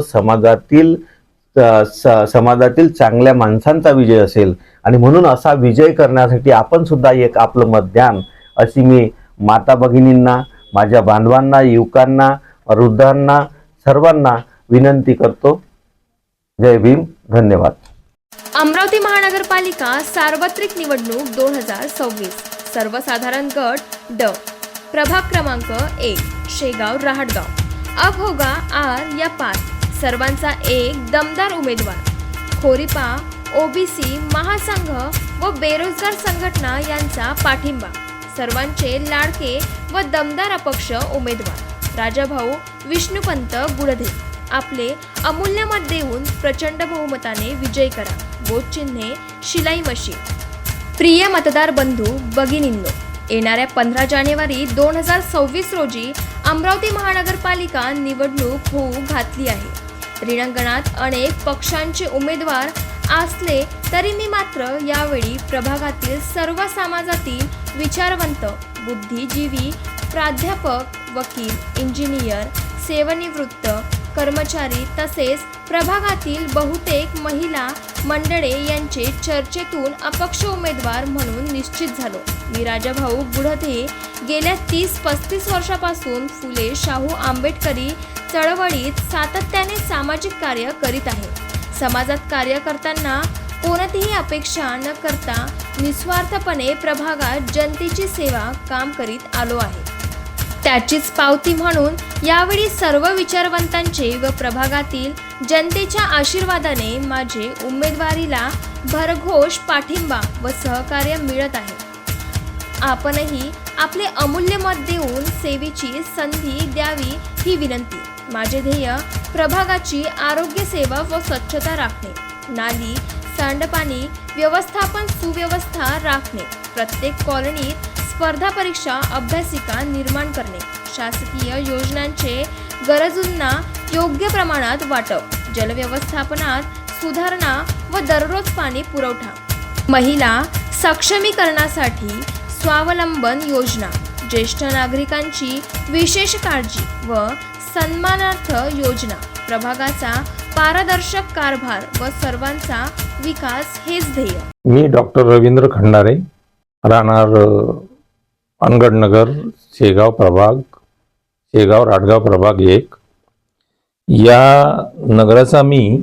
समाजातील चांगल्या माणसांचा विजय असेल. आणि म्हणून असा विजय करण्यासाठी आपण सुद्धा एक आपलं मत द्यान अशी मी माता भगिनींना, माझ्या बांधवांना, युवकांना, वृद्धांना सर्वांना विनंती करतो. जय भीम. धन्यवाद. अमरावती महानगरपालिका सार्वत्रिक निवडणूक 2026 सर्वसाधारण गट ड प्रभाग क्रमांक 1 शेगाव राहडगाव अभोगा आर या 5 सर्वांचा एक दमदार उमेदवार. खोरीपा, ओबीसी महासंघ व बेरोजगार संघटना यांचा पाठिंबा. सर्वांचे लाडके व दमदार अपक्ष उमेदवार राजाभाऊ विष्णुपंत गुडधे. आपले अमूल्य मत देऊन प्रचंड बहुमताने विजय करा. बोट चिन्हे शिलाई मशीन. प्रिय मतदार बंधू भगिनींनो, येणाऱ्या 15 जानेवारी 2026 रोजी अमरावती महानगरपालिका निवडणूक होऊ घातली आहे. रिंगणात अनेक पक्षांचे उमेदवार असले तरी मी मात्र यावेळी प्रभागातील सर्व समाजातील विचारवंत, बुद्धिजीवी, प्राध्यापक, वकील, इंजिनियर, सेवानिवृत्त कर्मचारी तसेच प्रभागातील बहुतेक महिला मंडळे यांचे चर्चेतून अपक्ष उमेदवार म्हणून निश्चित झालो. मी राजाभाऊ गुडधे गेल्या 30-35 वर्षापासून फुले शाहू आंबेडकरी चळवळीत सातत्याने सामाजिक कार्य करीत आहे. समाजात कार्य करताना कोणतीही अपेक्षा न करता निस्वार्थपणे प्रभागात जनतेची सेवा काम करीत आलो आहे. त्याचीच पावती म्हणून यावेळी सर्व विचारवंतांचे व प्रभागातील जनतेच्या आशीर्वादाने माझे उमेदवारीला भरघोष पाठिंबा व सहकार्य मिळत आहे. आपणही आपले अमूल्य मत देऊन सेवेची संधी द्यावी ही विनंती. माझे ध्येय प्रभागाची आरोग्य सेवा व स्वच्छता राखणे, नाली सांडपाणी व्यवस्थापन सुव्यवस्था राखणे, प्रत्येक कॉलनीत स्पर्धा परीक्षा अभ्यासिका निर्माण करणे, शासकीय योजनांचे गरजूंना योग्य प्रमाणात वाटप, जलव्यवस्थापनात सुधारणा व दररोज पाणी पुरवठा, महिला सक्षमीकरणासाठी स्वावलंबन योजना, ज्येष्ठ नागरिकांची विशेष काळजी व सन्मानार्थ योजना, प्रभागाचा पारदर्शक कारभार व सर्वांचा विकास हेच ध्येय. मी डॉक्टर रवींद्र खंडारे, राहणार अनगडनगर, शेगाव राहडगाव प्रभाग 1 या नगराचा मी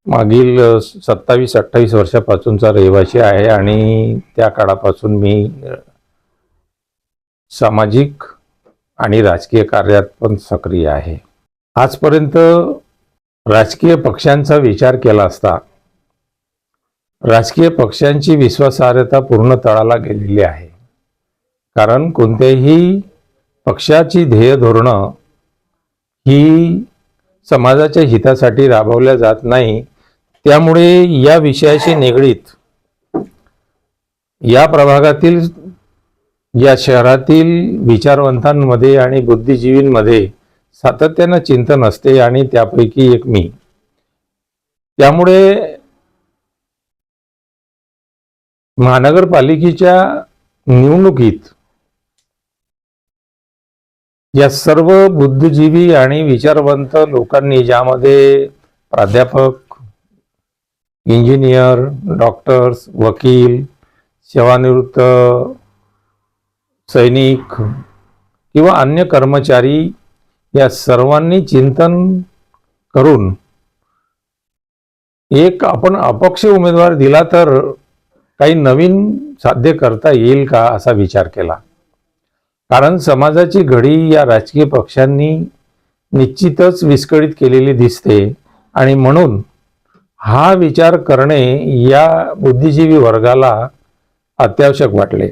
मागील 27-28 वर्षापासूनचा रहिवासी आहे आणि त्या काळापासून मी सामाजिक आणि राजकीय कार्यात पण सक्रिय आहे. आजपर्यंत राजकीय पक्षांचा विचार केला असता राजकीय पक्षांची विश्वासार्हता पूर्ण तळाला गेलेली आहे. कारण कोणत्याही पक्षाची ध्येय धोरणं ही समाजाच्या हितासाठी राबवल्या जात नाही. त्यामुळे या विषयाशी निगडीत या प्रभागातील, या शहरातील विचारवंतांमध्ये आणि बुद्धिजीवींमध्ये सातत्यानं चिंतन असते आणि त्यापैकी एक मी. त्यामुळे महानगरपालिकेच्या निवडणुकीत या सर्व बुद्धिजीवी आणि विचारवंत लोकांनी, ज्यामध्ये प्राध्यापक, इंजिनियर, डॉक्टर्स, वकील, सेवानिवृत्त सैनिक किंवा अन्य कर्मचारी, या सर्वांनी चिंतन करून एक आपण अपक्ष उमेदवार दिला तर काही नवीन साध्य करता येईल का असा विचार केला. कारण समाजाची घडी या राजकीय पक्षांनी निश्चितच विस्कळीत केलेली दिसते. आणि म्हणून हा विचार करणे या बुद्धिजीवी वर्गाला अत्यावश्यक वाटले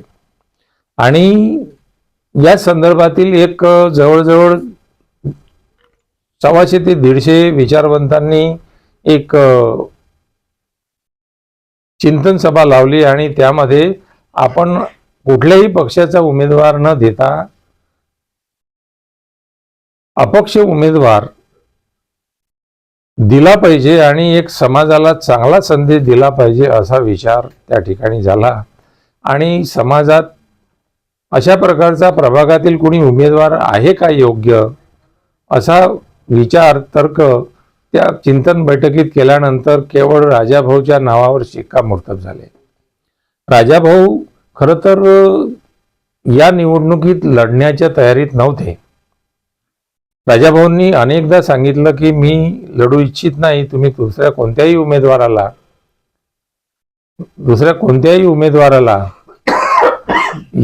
आणि या संदर्भातील एक जवळजवळ 125 ते 150 विचारवंतांनी एक चिंतन सभा लावली आणि त्यामध्ये आपण कुठल्याही पक्षाचा उमेदवार न देता अपक्ष उमेदवार दिला पाहिजे आणि एक समाजाला चांगला संदेश दिला पाहिजे असा विचार त्या ठिकाणी झाला आणि समाजात अशा प्रकारचा प्रभागातील कोणी उमेदवार आहे का योग्य असा विचार तर्क त्या चिंतन बैठकीत केल्यानंतर केवळ राजाभाऊच्या नावावर शिक्कामोर्तब झाले. राजाभाऊ खरं तर या निवडणुकीत लढण्याच्या तयारीत नव्हते. राजाभाऊंनी अनेकदा सांगितलं की मी लढू इच्छित नाही, तुम्ही दुसऱ्या कोणत्याही उमेदवाराला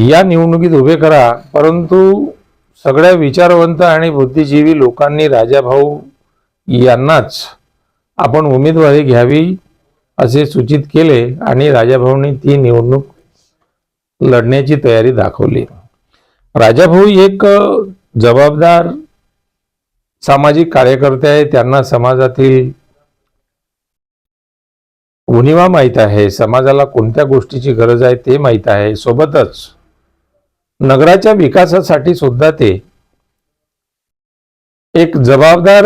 या निवडणुकीत उभे करा, परंतु सगळ्या विचारवंत आणि बुद्धिजीवी लोकांनी राजाभाऊ यांनाच आपण उमेदवारी घ्यावी असे सूचित केले आणि राजाभाऊंनी ती निवडणूक लढण्याची तयारी दाखवली. राजाभाऊ एक जबाबदार सामाजिक कार्यकर्ते आहे. त्यांना समाजातील उणिवा माहीत आहे, समाजाला कोणत्या गोष्टीची गरज आहे ते माहीत आहे. सोबतच नगराच्या विकासासाठी सुद्धा ते एक जबाबदार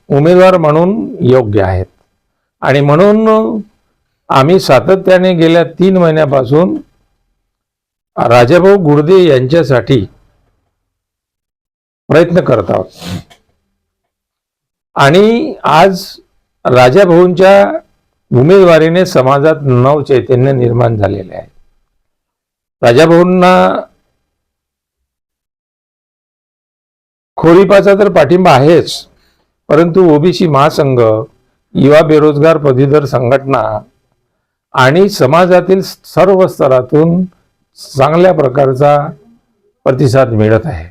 उमेदवार म्हणून योग्य आहेत आणि म्हणून आम्ही सातत्याने गेल्या 3 महिन्यापासून राजाभाऊ गुर्दे यांच्यासाठी प्रयत्न करत आहोत आणि आज राजाभाऊंच्या उमेदवारीने समाजात नवचैतन्य निर्माण झालेले आहे. राजाभाऊंना खोरीपाचा तर पाठिंबा आहेच, परंतु ओबीसी महासंघ, युवा बेरोजगार पदवीधर संघटना आणि समाजातील सर्व स्तरातून चांगल्या प्रकारचा प्रतिसाद मिळत आहे.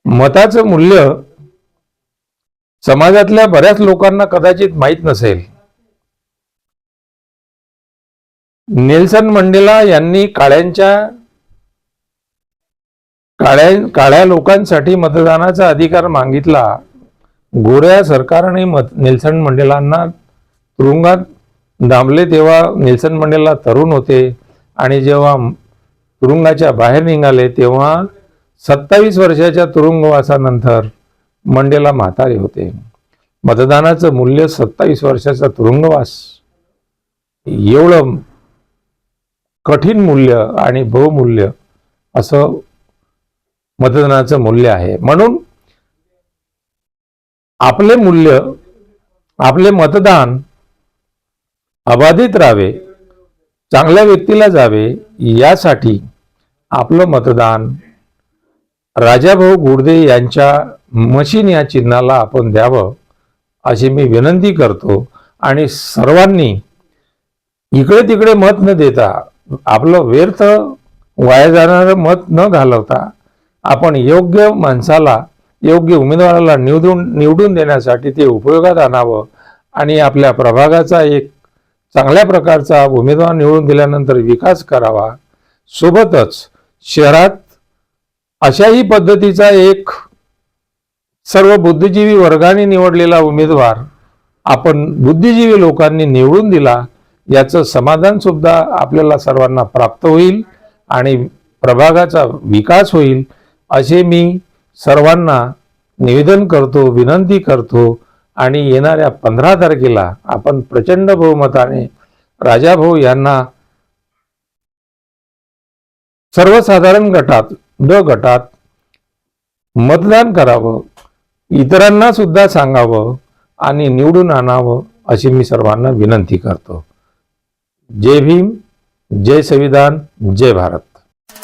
मताचं मूल्य समाजातल्या बऱ्याच लोकांना कदाचित माहीत नसेल. नेल्सन मंडेला यांनी काळ्या लोकांसाठी मतदानाचा अधिकार मागितला. गोऱ्या सरकारने नेल्सन मंडेलांना तुरुंगात डांबले तेव्हा नेल्सन मंडेला तरुण होते आणि जेव्हा तुरुंगाच्या बाहेर निघाले तेव्हा 27 वर्षाच्या तुरुंगवासानंतर मंडेला म्हातारे होते. मतदानाचं मूल्य 27 वर्षाचा तुरुंगवास एवढं कठीण मूल्य आणि बहुमूल्य असं मतदानाचं मूल्य आहे. म्हणून आपले मूल्य, आपले मतदान अबाधित राहावे, चांगल्या व्यक्तीला जावे, यासाठी आपलं मतदान राजाभाऊ गुर्दे यांच्या मशीन या चिन्हाला आपण द्यावं अशी मी विनंती करतो आणि सर्वांनी इकडे तिकडे मत न देता, आपलं व्यर्थ वाया जाणारं मत न घालवता आपण योग्य माणसाला, योग्य उमेदवाराला निवडून देण्यासाठी ते उपयोगात आणावं आणि आपल्या प्रभागाचा एक चांगल्या प्रकारचा उमेदवार निवडून दिल्यानंतर विकास करावा. सोबतच शहरात अशाही पद्धतीचा एक सर्व बुद्धिजीवी वर्गाने निवडलेला उमेदवार आपण बुद्धिजीवी लोकांनी निवडून दिला, याचं समाधान सुद्धा आपल्याला सर्वांना प्राप्त होईल आणि प्रभागाचा विकास होईल असे मी सर्वांना निवेदन करतो, विनंती करतो आणि येणाऱ्या 15 तारखेला आपण प्रचंड बहुमताने राजाभाऊ यांना सर्वसाधारण गटात, ड गटात मतदान करावं, इतरांना सुद्धा सांगावं आणि निवडून आणावं अशी मी सर्वांना विनंती करतो. जय भीम, जय संविधान, जय भारत.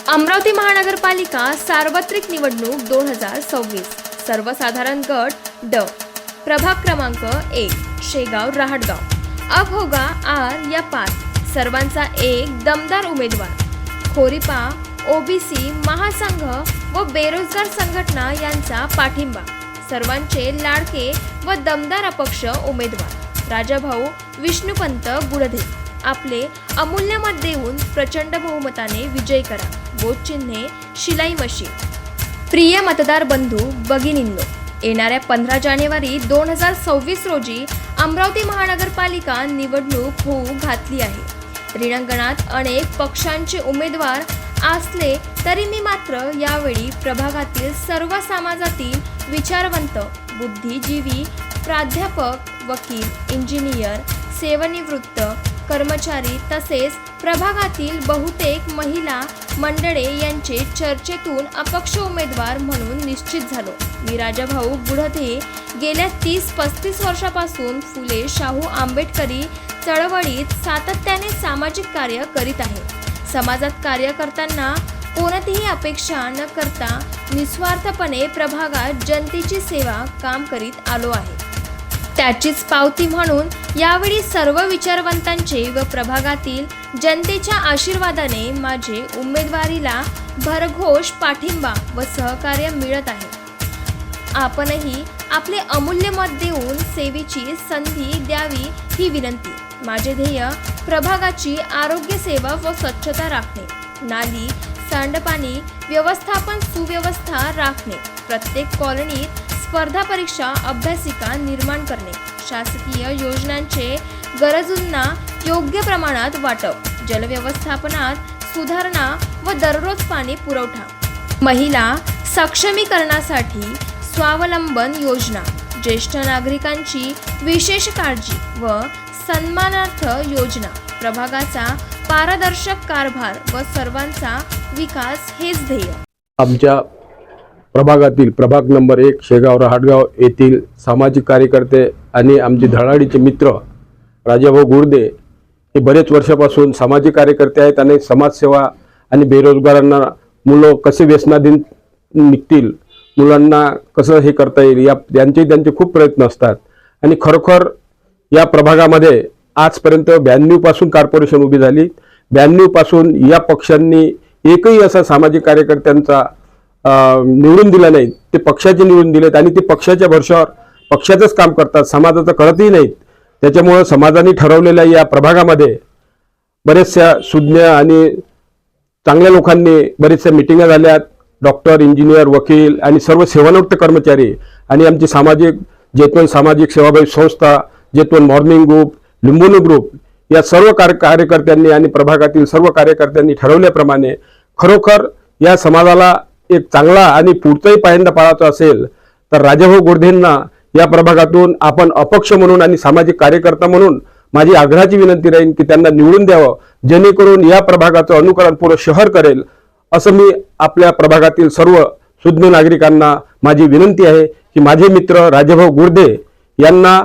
अमरावती महानगरपालिका सार्वत्रिक निवडणूक 2026 सर्वसाधारण गट ड प्रभाग क्रमांक 1 शेगाव रहाटगाव अभोगा आर या 5 सर्वांचा एक दमदार उमेदवार खोरीपा ओबीसी महासंघ व बेरोजगार संघटना यांचा पाठिंबा सर्वांचे लाडके व दमदार अपक्ष उमेदवार राजाभाऊ विष्णुपंत गुडधे आपले अमूल्य मत देऊन प्रचंड बहुमताने विजयी करा. बोट चिन्हे शिलाई मशीन. प्रिय मतदार बंधू भगिनींनो, येणाऱ्या 15 जानेवारी 2026 रोजी अमरावती महानगरपालिका निवडणूक होऊ घातली आहे. रिंगणात अनेक पक्षांचे उमेदवार असले तरी मी मात्र यावेळी प्रभागातील सर्व समाजातील विचारवंत, बुद्धिजीवी, प्राध्यापक, वकील, इंजिनियर, सेवानिवृत्त कर्मचारी तसेच प्रभागातील बहुतेक महिला मंडळे यांचे चर्चेतून अपक्ष उमेदवार म्हणून निश्चित झालो. मी राजाभाऊ गुडधे गेल्या 30-35 वर्षापासून फुले शाहू आंबेडकरी चळवळीत सातत्याने सामाजिक कार्य करीत आहे. समाजात कार्य करताना कोणतीही अपेक्षा न करता निस्वार्थपणे प्रभागात जनतेची सेवा काम करीत आलो आहे. त्याचीच पावती म्हणून यावेळी सर्व विचारवंतांचे व प्रभागातील जनतेच्या आशीर्वादाने माझे उमेदवारीला भरघोष पाठिंबा व सहकार्य मिळत आहे. आपणही आपले अमूल्य मत देऊन सेवेची संधी द्यावी ही विनंती. माझे ध्येय प्रभागाची आरोग्य सेवा व स्वच्छता राखणे, नाली सांडपाणी व्यवस्थापन सुव्यवस्था राखणे, प्रत्येक कॉलनीत स्पर्धा परीक्षा अभ्यासिका निर्माण करणे, शासकीय योजनांचे गरजूंना योग्य प्रमाणात वाटप, जलव्यवस्थापनात सुधारणा व दररोज पाणी पुरवठा, महिला सक्षमीकरणासाठी स्वावलंबन योजना, ज्येष्ठ नागरिकांची विशेष काळजी व सन्मानार्थ योजना, प्रभागाचा पारदर्शक कारभार व सर्वांचा विकास हेच ध्येय. आमच्या प्रभागातील प्रभाग नंबर 1 शेगाव रहाटगाव येथील सामाजिक कार्यकर्ते आणि आमचे धडाडीचे मित्र राजाभाऊ गुडधे हे बरेच वर्षापासून सामाजिक कार्यकर्ते आहेत आणि समाजसेवा आणि बेरोजगारांना मुलं कसे व्यसनाधीन निघतील, मुलांना कसं हे करता येईल त्यांचे खूप प्रयत्न असतात. आणि खरोखर या प्रभागामध्ये आजपर्यंत 92 पासून कॉर्पोरेशन उभी झाली. 92 पासून या पक्षांनी एकही असा सामाजिक कार्यकर्त्यांचा निवडून दिला नाही. ते पक्षाचे निवडून दिलेत आणि ते पक्षाच्या भरशावर पक्षाचंच काम करतात, समाजाचं करतही नाहीत. त्याच्यामुळं समाजाने ठरवलेल्या या प्रभागामध्ये बरेचशा सुज्ञ आणि चांगल्या लोकांनी बरेचशा मिटिंगा झाल्यात. डॉक्टर, इंजिनियर, वकील आणि सर्व सेवानिवृत्त कर्मचारी आणि आमची जेतवन सामाजिक सेवाभावी संस्था, जेतवन मॉर्निंग ग्रुप, लिंबोनी ग्रुप या सर्व कार्यकर्त्यांनी आणि प्रभागातील सर्व कार्यकर्त्यांनी ठरवल्याप्रमाणे खरोखर या समाजाला एक चांगला आणि पुढचाही पायंडा पाळायचा असेल तर राजाभाऊ गुडधेंना या प्रभागातून आपण अपक्ष म्हणून आणि सामाजिक कार्यकर्ता म्हणून माझी आग्रहाची विनंती राहील की त्यांना निवडून द्यावं, जेणेकरून या प्रभागाचं अनुकरण पूर्ण शहर करेल. असं मी आपल्या प्रभागातील सर्व सुज्ञ नागरिकांना माझी विनंती आहे की माझे मित्र राजाभाऊ गुडधे यांना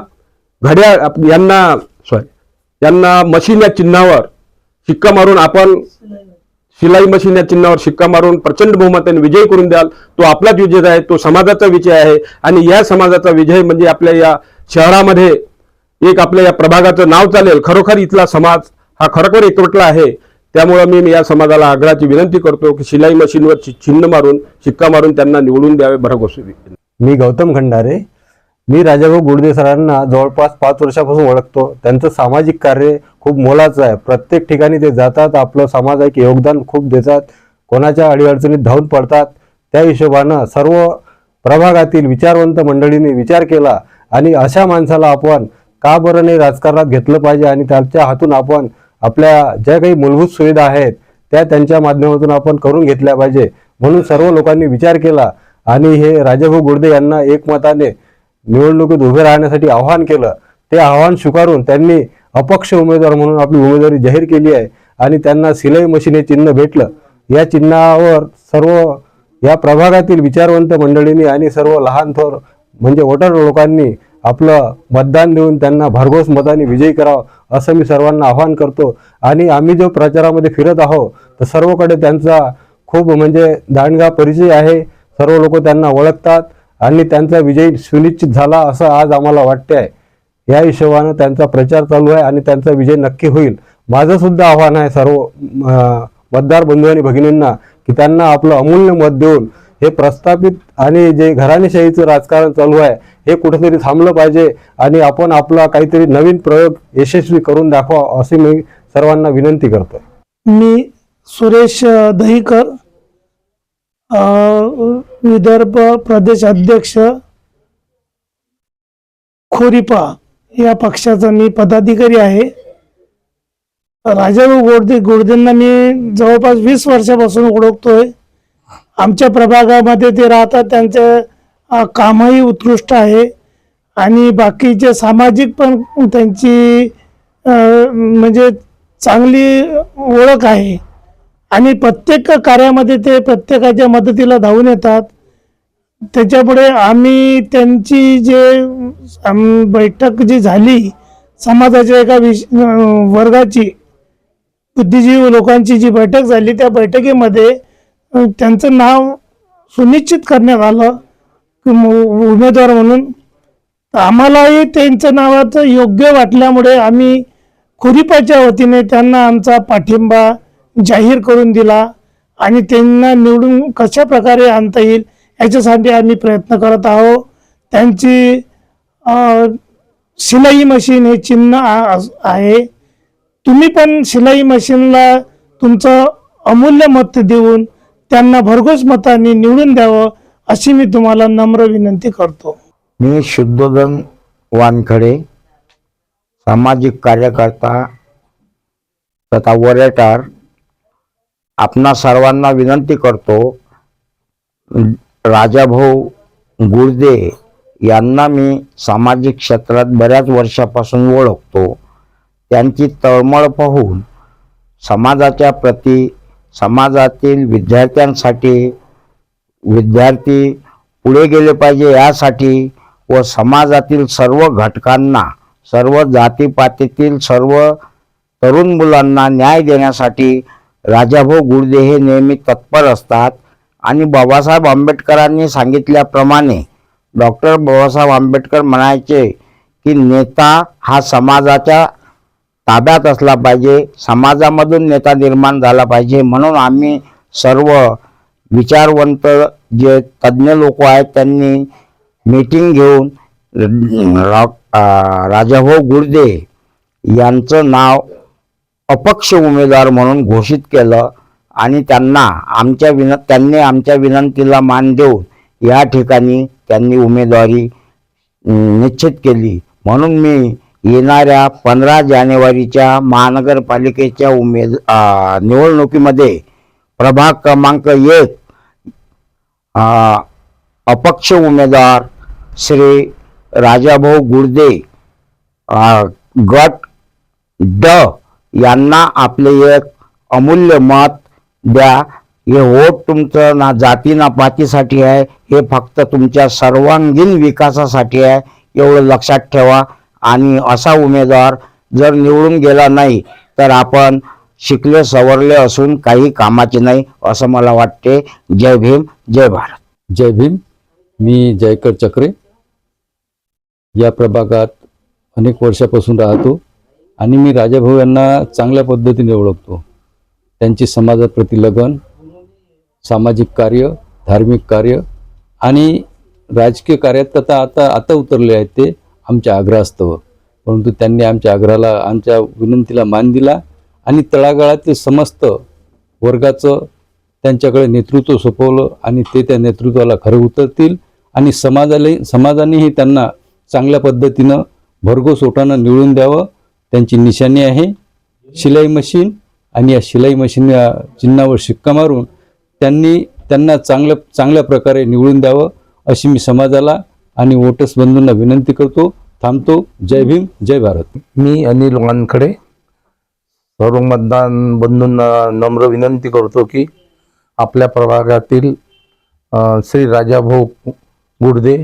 मशीन या चिन्हावर शिक्का मारून आपण शिलाई मशीन या चिन्हावर शिक्का मारून प्रचंड बहुमताने विजय करून द्याल. तो आपलाच विजय आहे, तो समाजाचा विजय आहे आणि या समाजाचा विजय म्हणजे आपल्या या शहरामध्ये एक आपल्या या प्रभागाचं नाव चालेल. खरोखर इथला समाज हा खरोखर एकवटला आहे. त्यामुळे मी या समाजाला आग्रहाची विनंती करतो की शिलाई मशीनवर चिन्ह मारून शिक्का मारून त्यांना निवडून द्यावे भरघोस. मी गौतम खंडारे. मी राजाभाऊ गुडधे सरांना जवळपास 5 वर्षापासून ओळखतो. त्यांचं सामाजिक कार्य खूप मोलाचं आहे. प्रत्येक ठिकाणी ते जातात, आपलं सामाजिक योगदान खूप देतात, कोणाच्या अडीअडचणीत धावून पडतात. त्या हिशोबानं सर्व प्रभागातील विचारवंत मंडळींनी विचार केला आणि अशा माणसाला आपण का बरं नाही राजकारणात घेतलं पाहिजे आणि त्यांच्या हातून आपण आपल्या ज्या काही मूलभूत सुविधा आहेत त्या त्यांच्या माध्यमातून आपण करून घेतल्या पाहिजे म्हणून सर्व लोकांनी विचार केला आणि हे राजाभाऊ गुडधे यांना एकमताने निवडणुकीत उभे राहण्यासाठी आवाहन केलं. ते आवाहन स्वीकारून त्यांनी अपक्ष उमेदवार म्हणून आपली उमेदवारी जाहीर केली आहे आणि त्यांना शिलाई मशीन हे चिन्ह भेटलं. या चिन्हावर सर्व या प्रभागातील विचारवंत मंडळींनी आणि सर्व लहान थोर म्हणजे वोटर लोकांनी आपलं मतदान देऊन त्यांना भरघोस मताने विजयी करावं असं मी सर्वांना आवाहन करतो. आणि आम्ही जो प्रचारामध्ये फिरत आहोत तर सर्वकडे त्यांचा खूप म्हणजे दांडगा परिचय आहे. सर्व लोक त्यांना ओळखतात आणि त्यांचा विजय सुनिश्चित झाला असं आज आम्हाला वाटते आहे. या हिशोबानं त्यांचा प्रचार चालू आहे आणि त्यांचा विजय नक्की होईल. माझं सुद्धा आव्हान आहे सर्व मतदार बंधू आणि भगिनींना की त्यांना आपलं अमूल्य मत देऊन हे प्रस्थापित आणि जे घराणेशाहीचं राजकारण चालू आहे हे कुठेतरी थांबलं पाहिजे आणि आपण आपला काहीतरी नवीन प्रयोग यशस्वी करून दाखवा अशी मी सर्वांना विनंती करतो. मी सुरेश दहीकर, विदर्भ प्रदेश अध्यक्ष खोरिपा या पक्षाचा मी पदाधिकारी आहे. राजाभाऊ गोडदेंना मी जवळपास 20 वर्षापासून ओळखतोय. आमच्या प्रभागामध्ये ते राहतात, त्यांचं कामही उत्कृष्ट आहे आणि बाकीचे सामाजिक पण त्यांची म्हणजे चांगली ओळख आहे आणि प्रत्येक कार्यामध्ये ते प्रत्येकाच्या मदतीला धावून येतात. त्याच्यामुळे आम्ही त्यांची बैठक जी झाली समाजाच्या एका वर्गाची बुद्धिजीवी लोकांची जी बैठक झाली त्या बैठकीमध्ये त्यांचं नाव सुनिश्चित करण्यात आलं उमेदवार म्हणून. आम्हालाही त्यांच्या नावाचं योग्य वाटल्यामुळे आम्ही खोरिपाच्या वतीने त्यांना आमचा पाठिंबा जाहीर करून दिला आणि त्यांना निवडून कशा प्रकारे आणता येईल याच्यासाठी आम्ही प्रयत्न करत आहोत. त्यांची शिलाई मशीन हे चिन्ह आहे. तुम्ही पण शिलाई मशीनला तुमचं अमूल्य मत देऊन त्यांना भरघोस मताने निवडून द्यावं अशी मी तुम्हाला नम्र विनंती करतो. मी शुद्धोदन वानखडे, सामाजिक कार्यकर्ता तथा वरेटार, आपणा सर्वांना विनंती करतो, राजाभाऊ गुडदे यांना मी सामाजिक क्षेत्रात बऱ्याच वर्षापासून ओळखतो. त्यांची तळमळ पाहून समाजाच्या प्रती, समाजातील विद्यार्थ्यांसाठी, विद्यार्थी पुढे गेले पाहिजे यासाठी व समाजातील सर्व घटकांना, सर्व जातीपातीतील सर्व तरुण मुलांना न्याय देण्यासाठी राजाभाऊ गुडदे हे नेहमी तत्पर असतात. आणि बाबासाहेब आंबेडकरांनी सांगितल्याप्रमाणे डॉक्टर बाबासाहेब आंबेडकर म्हणायचे की नेता हा समाजाच्या ताब्यात असला पाहिजे, समाजामधून नेता निर्माण झाला पाहिजे. म्हणून आम्ही सर्व विचारवंत जे तज्ज्ञ लोक आहेत त्यांनी मीटिंग घेऊन राजाभाऊ गुडदे यांचं नाव अपक्ष उमेदवार म्हणून घोषित केलं आणि त्यांनी आमच्या विनंतीला मान देऊन या ठिकाणी त्यांनी उमेदवारी निश्चित केली. म्हणून मी येणाऱ्या 15 जानेवारीच्या महानगरपालिकेच्या निवडणुकीमध्ये प्रभाग क्रमांक 1 अपक्ष उमेदवार श्री राजाभाऊ गुडदे गट ड यांना आपले एक अमूल्य मत द्या. हे वोट तुमचं ना जाती ना पातीसाठी आहे, हे फक्त तुमच्या सर्वांगीण विकासासाठी आहे, एवढं लक्षात ठेवा. आणि असा उमेदवार जर निवडून गेला नाही तर आपण शिकले सवरले असून काही कामाचे नाही असं मला वाटते. जय भीम, जय भारत. जय भीम. मी जयकर चक्रे या प्रभागात अनेक वर्षापासून राहतो आणि मी राजाभाऊ यांना चांगल्या पद्धतीने ओळखतो. त्यांची समाजाप्रती लगन, सामाजिक कार्य, धार्मिक कार्य आणि राजकीय कार्यात आता उतरले आहेत ते आमच्या आग्रहास्तव. परंतु त्यांनी आमच्या आग्रहाला, आमच्या विनंतीला मान दिला आणि तळागाळातील समस्त वर्गाचं त्यांच्याकडे नेतृत्व सोपवलं आणि ते त्या नेतृत्वाला खरे उतरतील आणि समाजानेही त्यांना चांगल्या पद्धतीनं भरघोस ओटानं निवडून द्यावं. त्यांची निशाणी आहे शिलाई मशीन आणि या शिलाई मशीन या चिन्हावर शिक्का मारून त्यांना चांगल्या प्रकारे निवडून द्यावं अशी मी समाजाला आणि वोटर्स बंधूंना विनंती करतो. थांबतो. जय भीम, जय भारत. मी अनिल वानखडे सर्व मतदान बंधूंना नम्र विनंती करतो की आपल्या प्रभागातील श्री राजाभाऊ गुडदे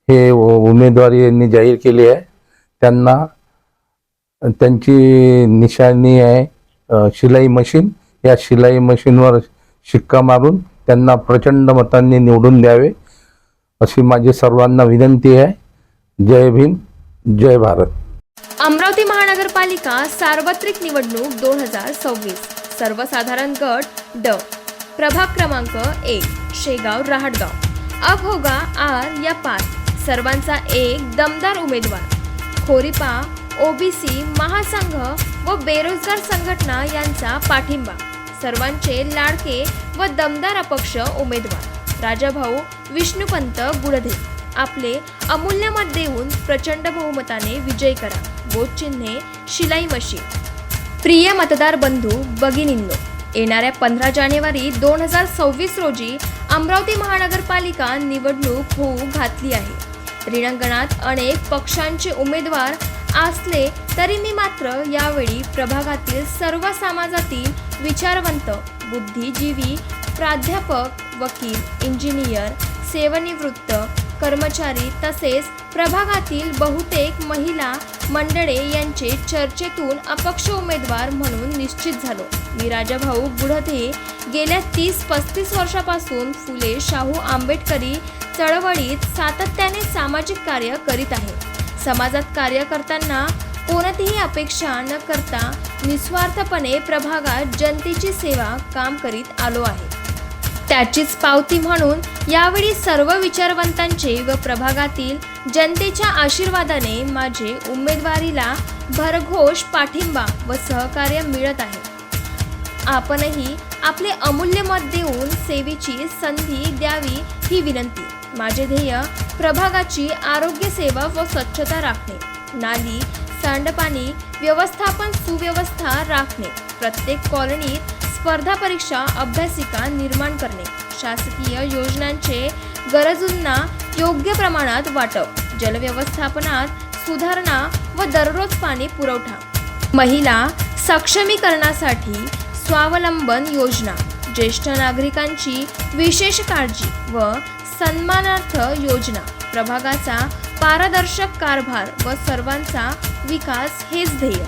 हे उमेदवारी यांनी जाहीर केली आहे. त्यांना त्यांची निशाणी आहे शिलाई मशीन. या शिलाई मशीनवर शिक्का मारून त्यांना प्रचंड मतांनी निवडून द्यावे अशी माझी सर्वांना विनंती आहे. जय भीम, जय भारत. अमरावती महानगरपालिका सार्वत्रिक निवडणूक 2026 सर्वसाधारण गट ड प्रभाग क्रमांक 1 शेगाव रहाटगाव अब होगा आर या पार सर्वांचा एक दमदार उमेदवार खोरीपा ओबीसी महासंघ व बेरोजगार संघटना यांचा पाठिंबा सर्वांचे लाडके व दमदार अपक्ष उमेदवार राजाभाऊ विष्णुपंत गुडधे आपले अमूल्य मत देऊन प्रचंड बहुमताने विजय करा वोट चिन्हे शिलाई मशीन प्रिय मतदार बंधू भगिनींनो येणाऱ्या 15 जानेवारी 2026 रोजी अमरावती महानगरपालिका निवडणूक होऊ घातली आहे। रिंगणात अनेक पक्षांचे उमेदवार असले तरी मी मात्र यावेळी प्रभागातील सर्व समाजातील विचारवंत बुद्धिजीवी प्राध्यापक वकील इंजिनियर सेवानिवृत्त कर्मचारी तसेच प्रभागातील बहुतेक महिला मंडळे यांचे चर्चेतून अपक्ष उमेदवार म्हणून निश्चित झालो। मी राजाभाऊ गुडधे गेल्या 30-35 वर्षापासून फुले शाहू आंबेडकरी चळवळीत सातत्याने सामाजिक कार्य करीत आहे। समाजात कार्य करताना कोणतीही अपेक्षा न करता निस्वार्थपणे प्रभागात जनतेची सेवा काम करीत आलो आहे। त्याचीच पावती म्हणून यावेळी सर्व विचारवंतांचे व प्रभागातील जनतेच्या आशीर्वादाने माझे उमेदवारीला भरघोष पाठिंबा व सहकार्य मिळत आहे। आपणही आपले अमूल्य मत देऊन सेवेची संधी द्यावी ही विनंती। माझे ध्येय प्रभागाची आरोग्य सेवा व स्वच्छता राखणे नाली सांडपाणी व्यवस्थापन सुव्यवस्था राखणे प्रत्येक कॉलनीत स्पर्धा परीक्षा अभ्यासिका निर्माण करणे शासकीय योजनांचे गरजूंना योग्य प्रमाणात वाटप जलव्यवस्थापनात सुधारणा व दररोज पाणी पुरवठा महिला सक्षमीकरणासाठी स्वावलंबन योजना ज्येष्ठ नागरिकांची विशेष काळजी व सन्मानार्थ योजना प्रभागाचा पारदर्शक कारभार व सर्वांचा विकास हेच ध्येय।